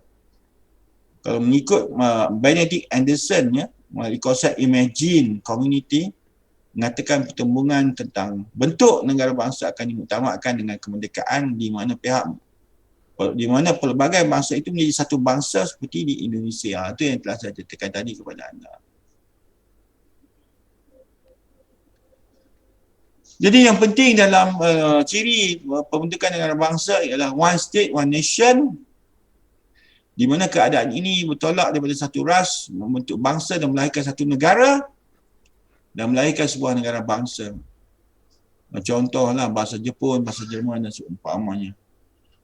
Kalau mengikut Benedict Anderson melalui konsep Imagine Community, mengatakan pertembungan tentang bentuk negara bangsa akan dimuktamadkan dengan kemerdekaan di mana pelbagai bangsa itu menjadi satu bangsa seperti di Indonesia. Itu yang telah saya ceritakan tadi kepada anda. Jadi yang penting dalam ciri pembentukan negara bangsa ialah one state, one nation, di mana keadaan ini bertolak daripada satu ras, membentuk bangsa dan melahirkan satu negara dan melahirkan sebuah negara bangsa. Contohlah bahasa Jepun, bahasa Jerman dan seumpamanya.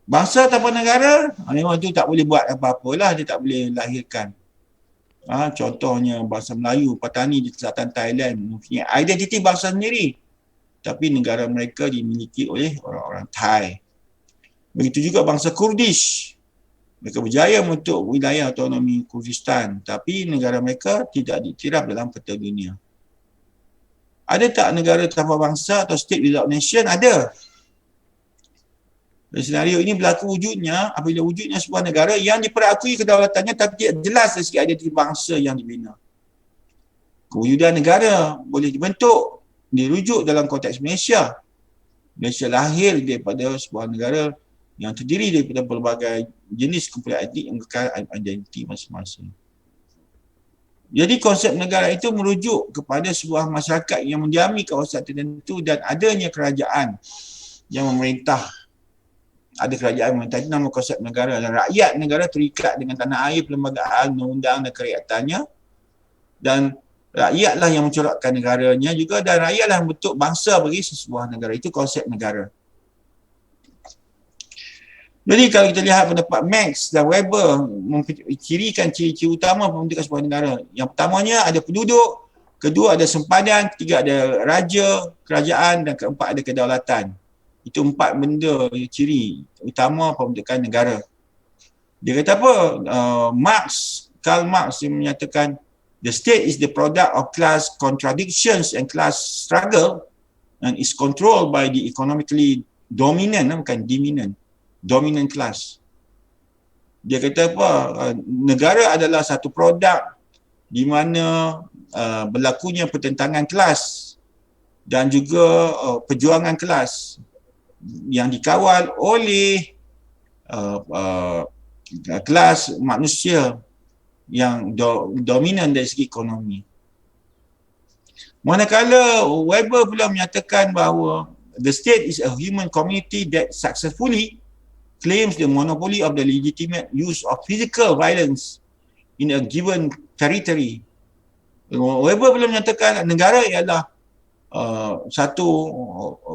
Bangsa tanpa negara, memang tu tak boleh buat apa-apalah, dia tak boleh lahirkan. Contohnya bahasa Melayu, Patani di selatan Thailand mempunyai identiti bangsa sendiri. Tapi negara mereka dimiliki oleh orang-orang Thai. Begitu juga bangsa Kurdish. Mereka berjaya membentuk wilayah autonomi Kurdistan, tapi negara mereka tidak diiktiraf dalam peta dunia. Ada tak negara tanpa bangsa atau state without nation? Ada. Dan senario ini berlaku wujudnya apabila wujudnya sebuah negara yang diperakui kedaulatannya tapi tidak jelas dari segi identiti bangsa yang dibina. Kewujudan negara boleh dibentuk, dirujuk dalam konteks Malaysia. Malaysia lahir daripada sebuah negara yang terdiri daripada pelbagai jenis kumpulan etnik yang kekal identiti masing-masing. Jadi konsep negara itu merujuk kepada sebuah masyarakat yang mendiami kawasan tertentu dan adanya kerajaan yang memerintah. Ada kerajaan memerintah, itu nama konsep negara. Dan rakyat negara terikat dengan tanah air, perlembagaan, undang-undang dan kerakyatannya. Dan rakyatlah yang mencorakkan negaranya juga, dan rakyatlah yang bentuk bangsa bagi sebuah negara. Itu konsep negara. Jadi kalau kita lihat pendapat Marx dan Weber mencirikan ciri-ciri utama pembentukan sebuah negara. Yang pertamanya ada penduduk, kedua ada sempadan, ketiga ada raja, kerajaan, dan keempat ada kedaulatan. Itu 4 benda ciri utama pembentukan negara. Dia kata apa? Karl Marx yang menyatakan the state is the product of class contradictions and class struggle and is controlled by the economically dominant, bukan dominant class. Dia kata apa? Negara adalah satu produk di mana berlakunya pertentangan kelas dan juga perjuangan kelas yang dikawal oleh kelas manusia yang dominan dari segi ekonomi. Manakala Weber pula menyatakan bahawa the state is a human community that successfully claims the monopoly of the legitimate use of physical violence in a given territory. Weber pula menyatakan negara ialah satu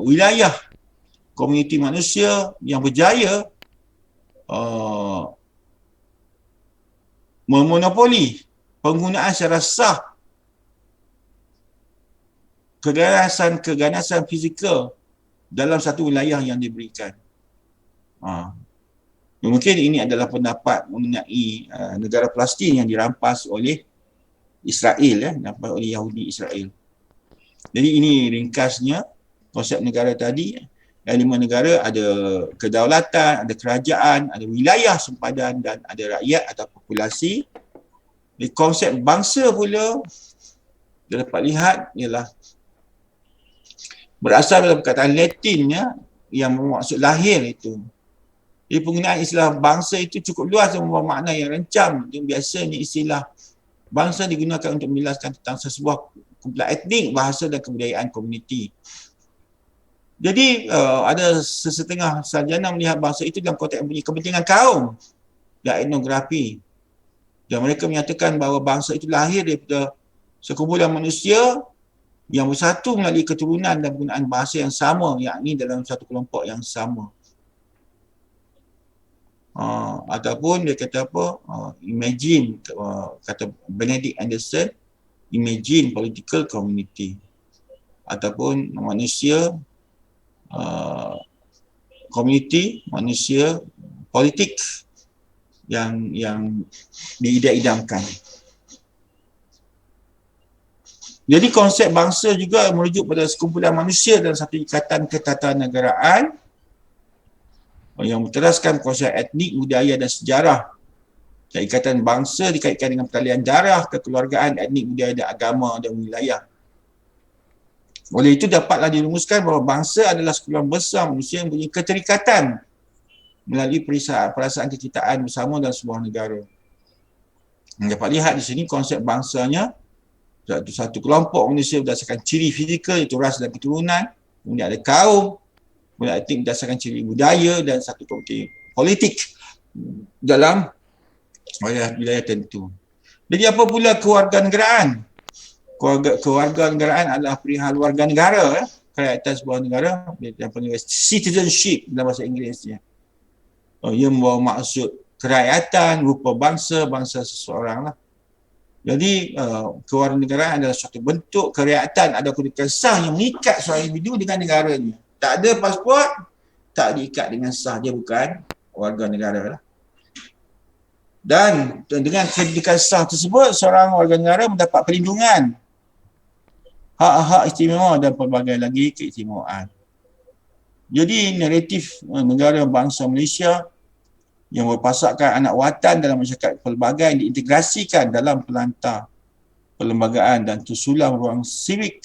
wilayah komuniti manusia yang berjaya memonopoli penggunaan secara sah keganasan fizikal dalam satu wilayah yang diberikan. Mungkin ini adalah pendapat mengenai negara Palestin yang dirampas oleh Israel, dirampas oleh Yahudi Israel. Jadi ini ringkasnya konsep negara tadi. Yang 5 negara ada kedaulatan, ada kerajaan, ada wilayah sempadan dan ada rakyat atau populasi. Di konsep bangsa pula kita dapat lihat ialah berasal dari perkataan Latinnya yang bermaksud lahir itu. Jadi penggunaan istilah bangsa itu cukup luas dan membawa makna yang rencam. Biasanya istilah bangsa digunakan untuk menjelaskan tentang sebuah kumpulan etnik, bahasa dan kebudayaan komuniti. Jadi ada sesetengah sarjana melihat bangsa itu dalam konteks mempunyai kepentingan kaum dan etnografi. Dan mereka menyatakan bahawa bangsa itu lahir daripada sekumpulan manusia yang bersatu melalui keturunan dan penggunaan bahasa yang sama, yakni dalam satu kelompok yang sama. Ataupun dia kata apa? Imagine, kata Benedict Anderson, imagine political community. Ataupun manusia komuniti, manusia politik yang diidam-idamkan. Jadi konsep bangsa juga merujuk pada sekumpulan manusia dalam satu ikatan ketatanegaraan yang berteraskan konsep etnik, budaya dan sejarah. Dan ikatan bangsa dikaitkan dengan pertalian darah, kekeluargaan, etnik, budaya dan agama dan wilayah. Oleh itu dapatlah dirumuskan bahawa bangsa adalah sekumpulan besar manusia yang mempunyai keterikatan melalui perasaan kecintaan bersama dalam sebuah negara. Dapat lihat di sini konsep bangsanya satu kelompok manusia berdasarkan ciri fizikal iaitu ras dan keturunan, kemudian ada kaum, kemudian etnik berdasarkan ciri budaya dan satu komuniti politik dalam wilayah tertentu. Jadi apa pula kewarganegaraan? Kewarganegaraan adalah perihal warga negara, kerajaan sebuah negara, yang panggil citizenship dalam bahasa Inggerisnya. Ia membawa maksud kerakyatan, rupa bangsa, bangsa seseorang lah. Jadi kewarganegaraan adalah suatu bentuk kerakyatan, ada kedudukan sah yang mengikat seorang individu dengan negaranya. Tak ada pasport, tak diikat dengan sah, dia bukan warga negara lah. Dan dengan kedudukan sah tersebut, seorang warga negara mendapat perlindungan, hak-hak istimewa dan pelbagai lagi keistimewaan. Jadi naratif negara bangsa Malaysia yang berpasakkan anak watan dalam masyarakat pelbagai diintegrasikan dalam pelantar perlembagaan dan tersulam ruang sivik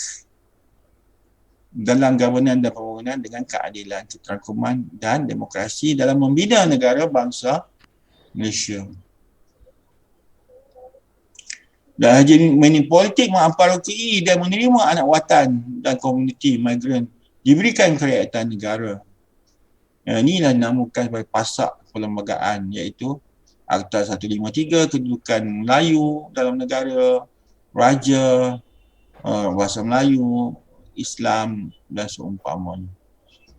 dalam governance dan pembangunan dengan keadilan, keterangkuman dan demokrasi dalam membina negara bangsa Malaysia. Dan Haji Mening Politik mengamparoki dan menerima anak watan dan komuniti migran diberikan kerakyatan negara. Inilah dinamakan sebagai pasak perlembagaan, iaitu Akta 153, kedudukan Melayu dalam negara, raja, bahasa Melayu, Islam dan seumpamanya.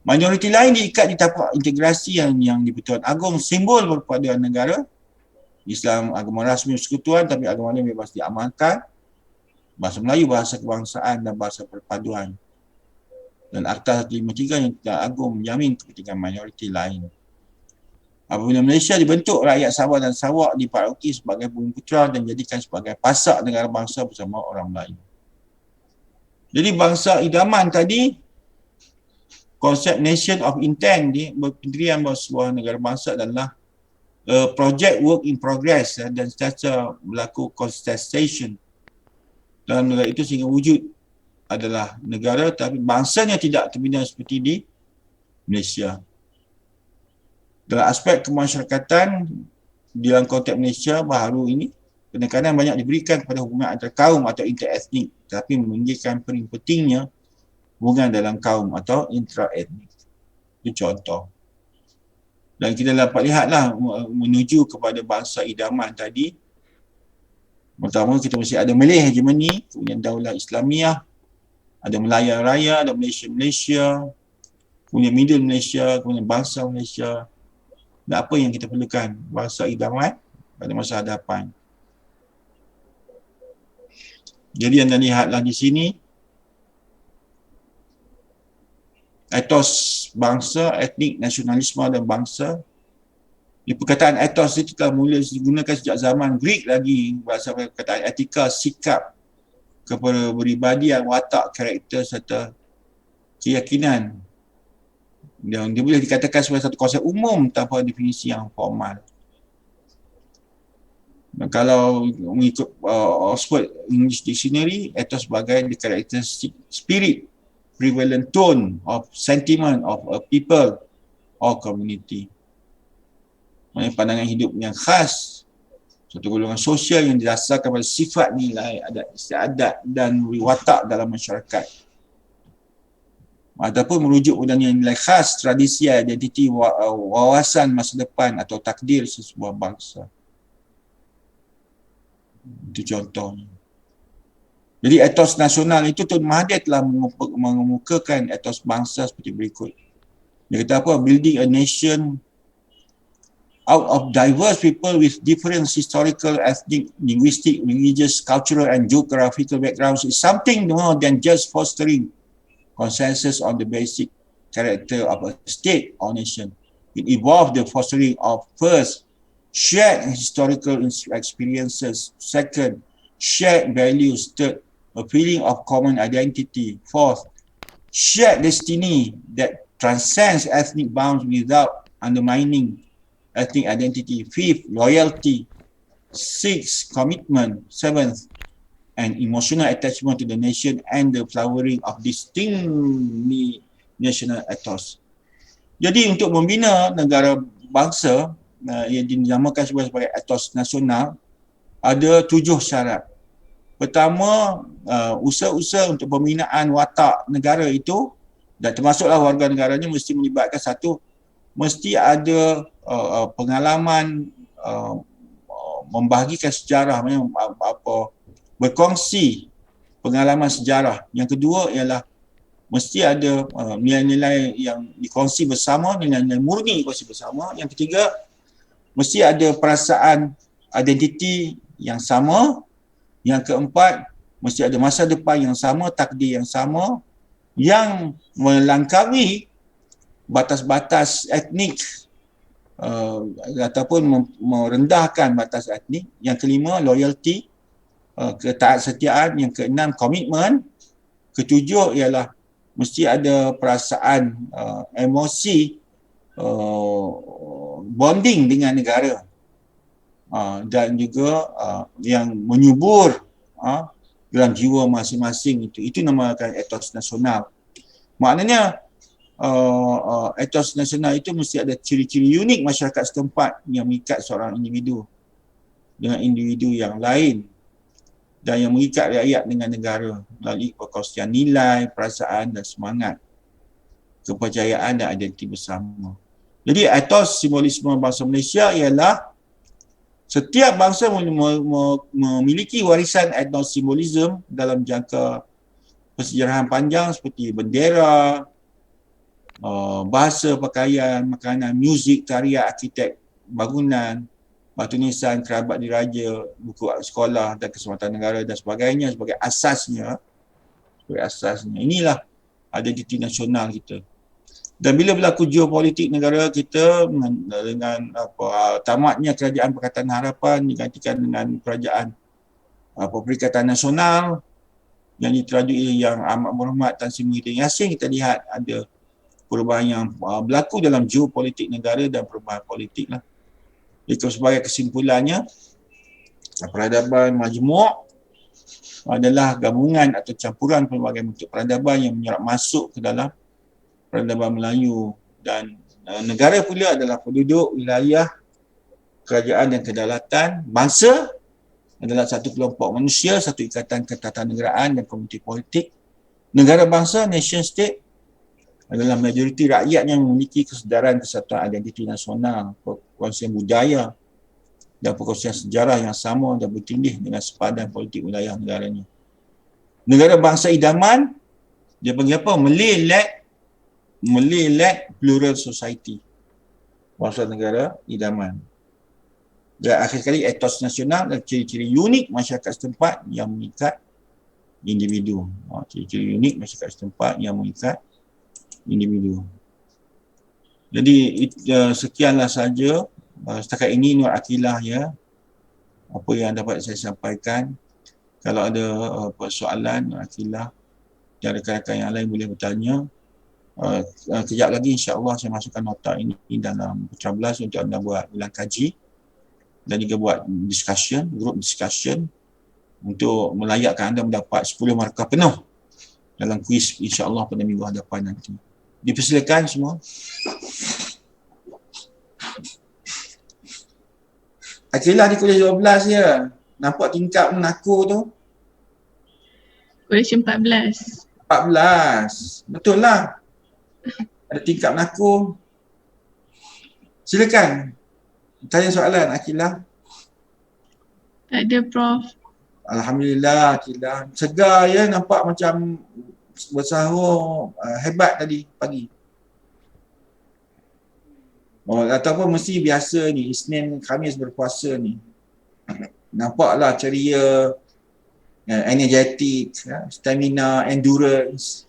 Minoriti lain diikat di tapak integrasi yang di Pertuan Agong, simbol berpaduan negara. Islam agama rasmi persekutuan tapi agama lain bebas diamalkan. Bahasa Melayu, bahasa kebangsaan dan bahasa perpaduan. Dan Akta 153 yang Pertuan Agong menjamin kepentingan minoriti lain. Apabila Malaysia dibentuk, rakyat Sabah dan Sarawak diparuki sebagai bumi putera dan dijadikan sebagai pasak negara bangsa bersama orang Melayu. Jadi bangsa idaman tadi, konsep nation of intent ni berpendirian bahawa sebuah negara bangsa adalah project work in progress dan sentiasa berlaku contestation dalam negara itu sehingga wujud adalah negara tapi bangsanya tidak terbina seperti di Malaysia. Dalam aspek kemasyarakatan dalam konteks Malaysia baharu ini, penekanan banyak diberikan kepada hubungan antar kaum atau interetnik, tapi meninggikan paling pentingnya hubungan dalam kaum atau intraetnik. Itu contoh. Dan kita dapat lihatlah menuju kepada bangsa idaman tadi. Pertama kita mesti ada Malay hegemoni, kemudian Daulah Islamiah, ada Melayu Raya, ada Malaysia, kemudian Middle Malaysia, kemudian bangsa Malaysia. Dan apa yang kita perlukan? Bangsa idaman pada masa hadapan. Jadi anda lihatlah di sini, etos bangsa, etnik, nasionalisme dan bangsa. Di perkataan etos itu telah mula digunakan sejak zaman Greek lagi, bahasa perkataan etika, sikap kepada peribadian, watak, karakter serta keyakinan. Dan dia boleh dikatakan sebagai satu konsep umum tanpa definisi yang formal. Dan kalau mengikut Oxford English Dictionary, etos sebagai the characteristic spirit, prevalent tone of sentiment of a people or community. Maksudnya pandangan hidup yang khas, satu golongan sosial yang didasarkan pada sifat nilai, adat istiadat dan watak dalam masyarakat. Ataupun merujuk pada nilai khas, tradisi, identiti, wawasan masa depan atau takdir sesebuah bangsa. Itu contohnya. Jadi etos nasional itu Tun Mahathir telah mengemukakan etos bangsa seperti berikut. Dia kata apa? Building a nation out of diverse people with different historical, ethnic, linguistic, religious, cultural and geographical backgrounds is something more than just fostering consensus on the basic character of a state or nation. It involved the fostering of first, shared historical experiences, second, shared values, third, a feeling of common identity, fourth, shared destiny that transcends ethnic bounds without undermining ethnic identity, fifth, loyalty, sixth, commitment, seventh, and emotional attachment to the nation and the flowering of distinct national ethos. Jadi untuk membina negara bangsa yang dinamakan sebagai ethos nasional, ada 7 syarat. Pertama, usaha-usaha untuk pembinaan watak negara itu, dan termasuklah warga negaranya mesti melibatkan satu, mesti ada pengalaman membahagikan sejarah, berkongsi pengalaman sejarah. Yang kedua ialah mesti ada nilai-nilai yang dikongsi bersama, nilai-nilai murni dikongsi bersama. Yang ketiga, mesti ada perasaan identiti yang sama. Yang keempat, mesti ada masa depan yang sama, takdir yang sama, yang melangkaui batas-batas etnik ataupun merendahkan batas etnik. Yang kelima, loyalty, ketaat-setiaan. Yang keenam, komitmen. Ketujuh ialah mesti ada perasaan emosi bonding dengan negara, dan juga yang menyubur dalam jiwa masing-masing. Itu namakan etos nasional. Maknanya etos nasional itu mesti ada ciri-ciri unik masyarakat setempat yang mengikat seorang individu dengan individu yang lain, dan yang mengikat rakyat dengan negara melalui perkongsian nilai, perasaan dan semangat, kepercayaan dan identiti bersama. Jadi etos simbolisme bangsa Malaysia ialah setiap bangsa memiliki warisan etnos simbolisme dalam jangka persejarahan panjang seperti bendera, bahasa, pakaian, makanan, muzik, tarian, arkitek, bangunan, batu nisan, kerabat diraja, buku sekolah dan keselamatan negara dan sebagainya sebagai asasnya. Inilah identiti nasional kita. Dan bila berlaku geopolitik negara kita dengan tamatnya Kerajaan Pakatan Harapan digantikan dengan Kerajaan Perikatan Nasional yang diterajui yang amat berhormat Tan Sri Muhyiddin Yassin, kita lihat ada perubahan yang berlaku dalam geopolitik negara dan perubahan politik lah. Itu sebagai kesimpulannya, peradaban majmuk adalah gabungan atau campuran pelbagai bentuk peradaban yang menyerap masuk ke dalam peradaban Melayu, dan negara pula adalah penduduk, wilayah, kerajaan dan kedaulatan. Bangsa adalah satu kelompok manusia, satu ikatan ketatanegaraan dan komuniti politik. Negara bangsa, nation state, adalah majoriti rakyat yang memiliki kesedaran kesatuan identiti nasional, perkongsian budaya dan perkongsian sejarah yang sama dan bertindih dengan sepadan politik wilayah negaranya. Negara bangsa idaman, dia panggil apa? Malay-led plural society. Bangsa negara idaman. Dan akhir sekali, etos nasional dan ciri-ciri unik masyarakat setempat yang mengikat individu. Ciri-ciri unik masyarakat setempat yang mengikat individu. Jadi sekianlah saja setakat ini Nur Akilah ya, apa yang dapat saya sampaikan. Kalau ada soalan Nur Akilah dan rakan-rakan yang lain boleh bertanya. Kejap lagi insya-Allah saya masukkan nota ini dalam Putra Belas untuk anda buat ulang kaji dan juga buat discussion, group discussion untuk melayakkan anda mendapat 10 markah penuh dalam kuis insya-Allah pada minggu hadapan nanti. Dipersilakan semua. Akilah di kuliah 12 ya. Nampak tingkap mengaku tu? Question 14. 14. Betul lah. Ada tingkap mengaku. Silakan. Tanya soalan Akilah. Tak ada, Prof. Alhamdulillah Akilah. Segar ya, nampak macam bersahur hebat tadi pagi. Ataupun mesti biasa ni, Isnin, Khamis berpuasa ni. Nampaklah ceria, energetik, stamina, endurance.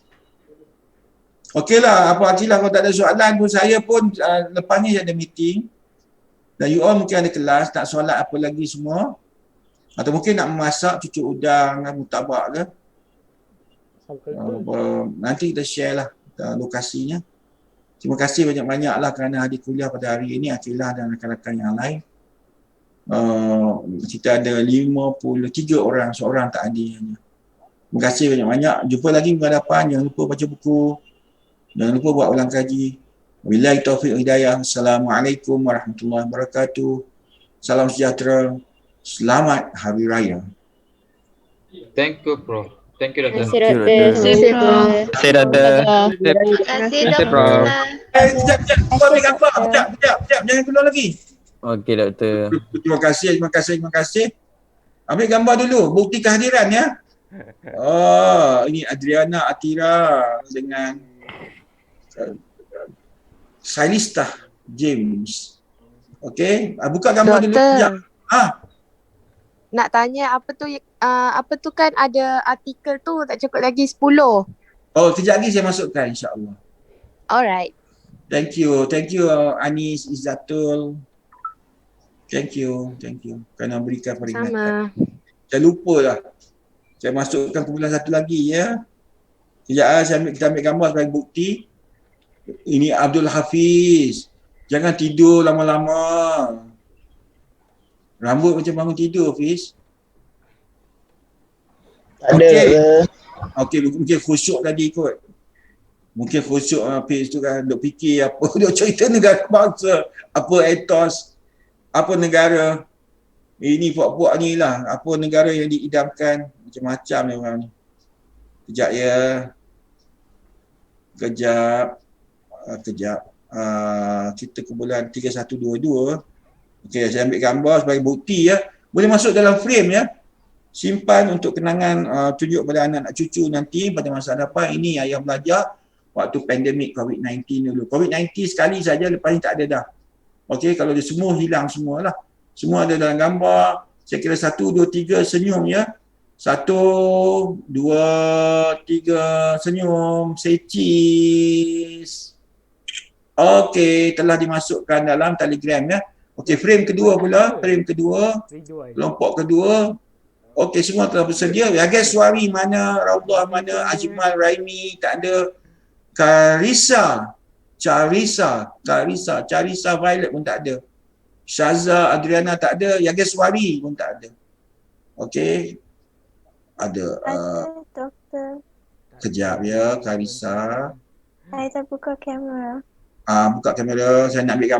Okeylah, apa Akilah kalau tak ada soalan pun, saya pun lepas ni ada meeting. Dan you all mungkin ada kelas, nak solat apa lagi semua. Atau mungkin nak memasak cucuk udang, mutabak ke. Nanti kita share lah lokasinya. Terima kasih banyak-banyaklah kerana hadir kuliah pada hari ini, Akilah dan rakan-rakan yang lain. Kita ada 53 orang, seorang tak hadir. Terima kasih banyak-banyak. Jumpa lagi minggu hadapan. Jangan lupa baca buku. Jangan lupa buat ulang kaji. Wabillahi taufiq hidayah. Assalamualaikum warahmatullahi wabarakatuh. Salam sejahtera. Selamat Hari Raya. Thank you, Prof. Thank you, Dr. Terima kasih, Prof. Terima kasih, Prof. Sekejap. Ambil gambar. Sekejap. Jangan keluar lagi. Okey, Doktor. Terima kasih. Ambil gambar dulu. Bukti kehadiran ya. Oh, ini Adriana Atira dengan Sailista James. Okey. Buka gambar dulu. Sekejap. Nak tanya apa tu kan ada artikel tu tak cukup lagi 10. Oh, kejap lagi saya masukkan insya-Allah. Alright. Thank you Anis Izzatul. Thank you kerana berikan peringatan. Sama. Saya lupa lah. Saya masukkan kumpulan satu lagi ya. Sekejap kita ambil gambar sebagai bukti. Ini Abdul Hafiz. Jangan tidur lama-lama. Rambut macam bangun tidur, Fiz. Okey, mungkin khusyuk tadi kot. Mungkin khusyuk Fiz tu kan duk fikir apa, duk cerita negara bangsa, apa etos, apa negara. Ini puak-puak ni lah, apa negara yang diidamkan, macam-macam ni orang ni. Kejap ya. Kejap. Kita kumpulan 3122. Okey, saya ambil gambar sebagai bukti ya. Boleh masuk dalam frame ya. Simpan untuk kenangan, tunjuk pada anak cucu nanti pada masa hadapan. Ini ayah belajar waktu pandemik COVID-19 dulu. COVID-19 sekali saja, lepas ni tak ada dah. Okey, kalau dia semua hilang semualah. Semua ada dalam gambar. Saya kira 1, 2, 3 senyum ya. 1, 2, 3 senyum. Say cheese. Okey, telah dimasukkan dalam Telegram ya. Okey, frame kedua pula. Frame kedua. Ridwan. Kelompok kedua. Okey, semua telah bersedia. Ya guys, Suari mana, Raudah mana, Ajmal, Raimi, tak ada. Carissa Violet pun tak ada. Syaza, Adriana tak ada. Ya guys, Suari pun tak ada. Okey. Ada doktor. kejap ya, Carissa. Saya buka kamera. Buka kamera, saya nak ambil gambar.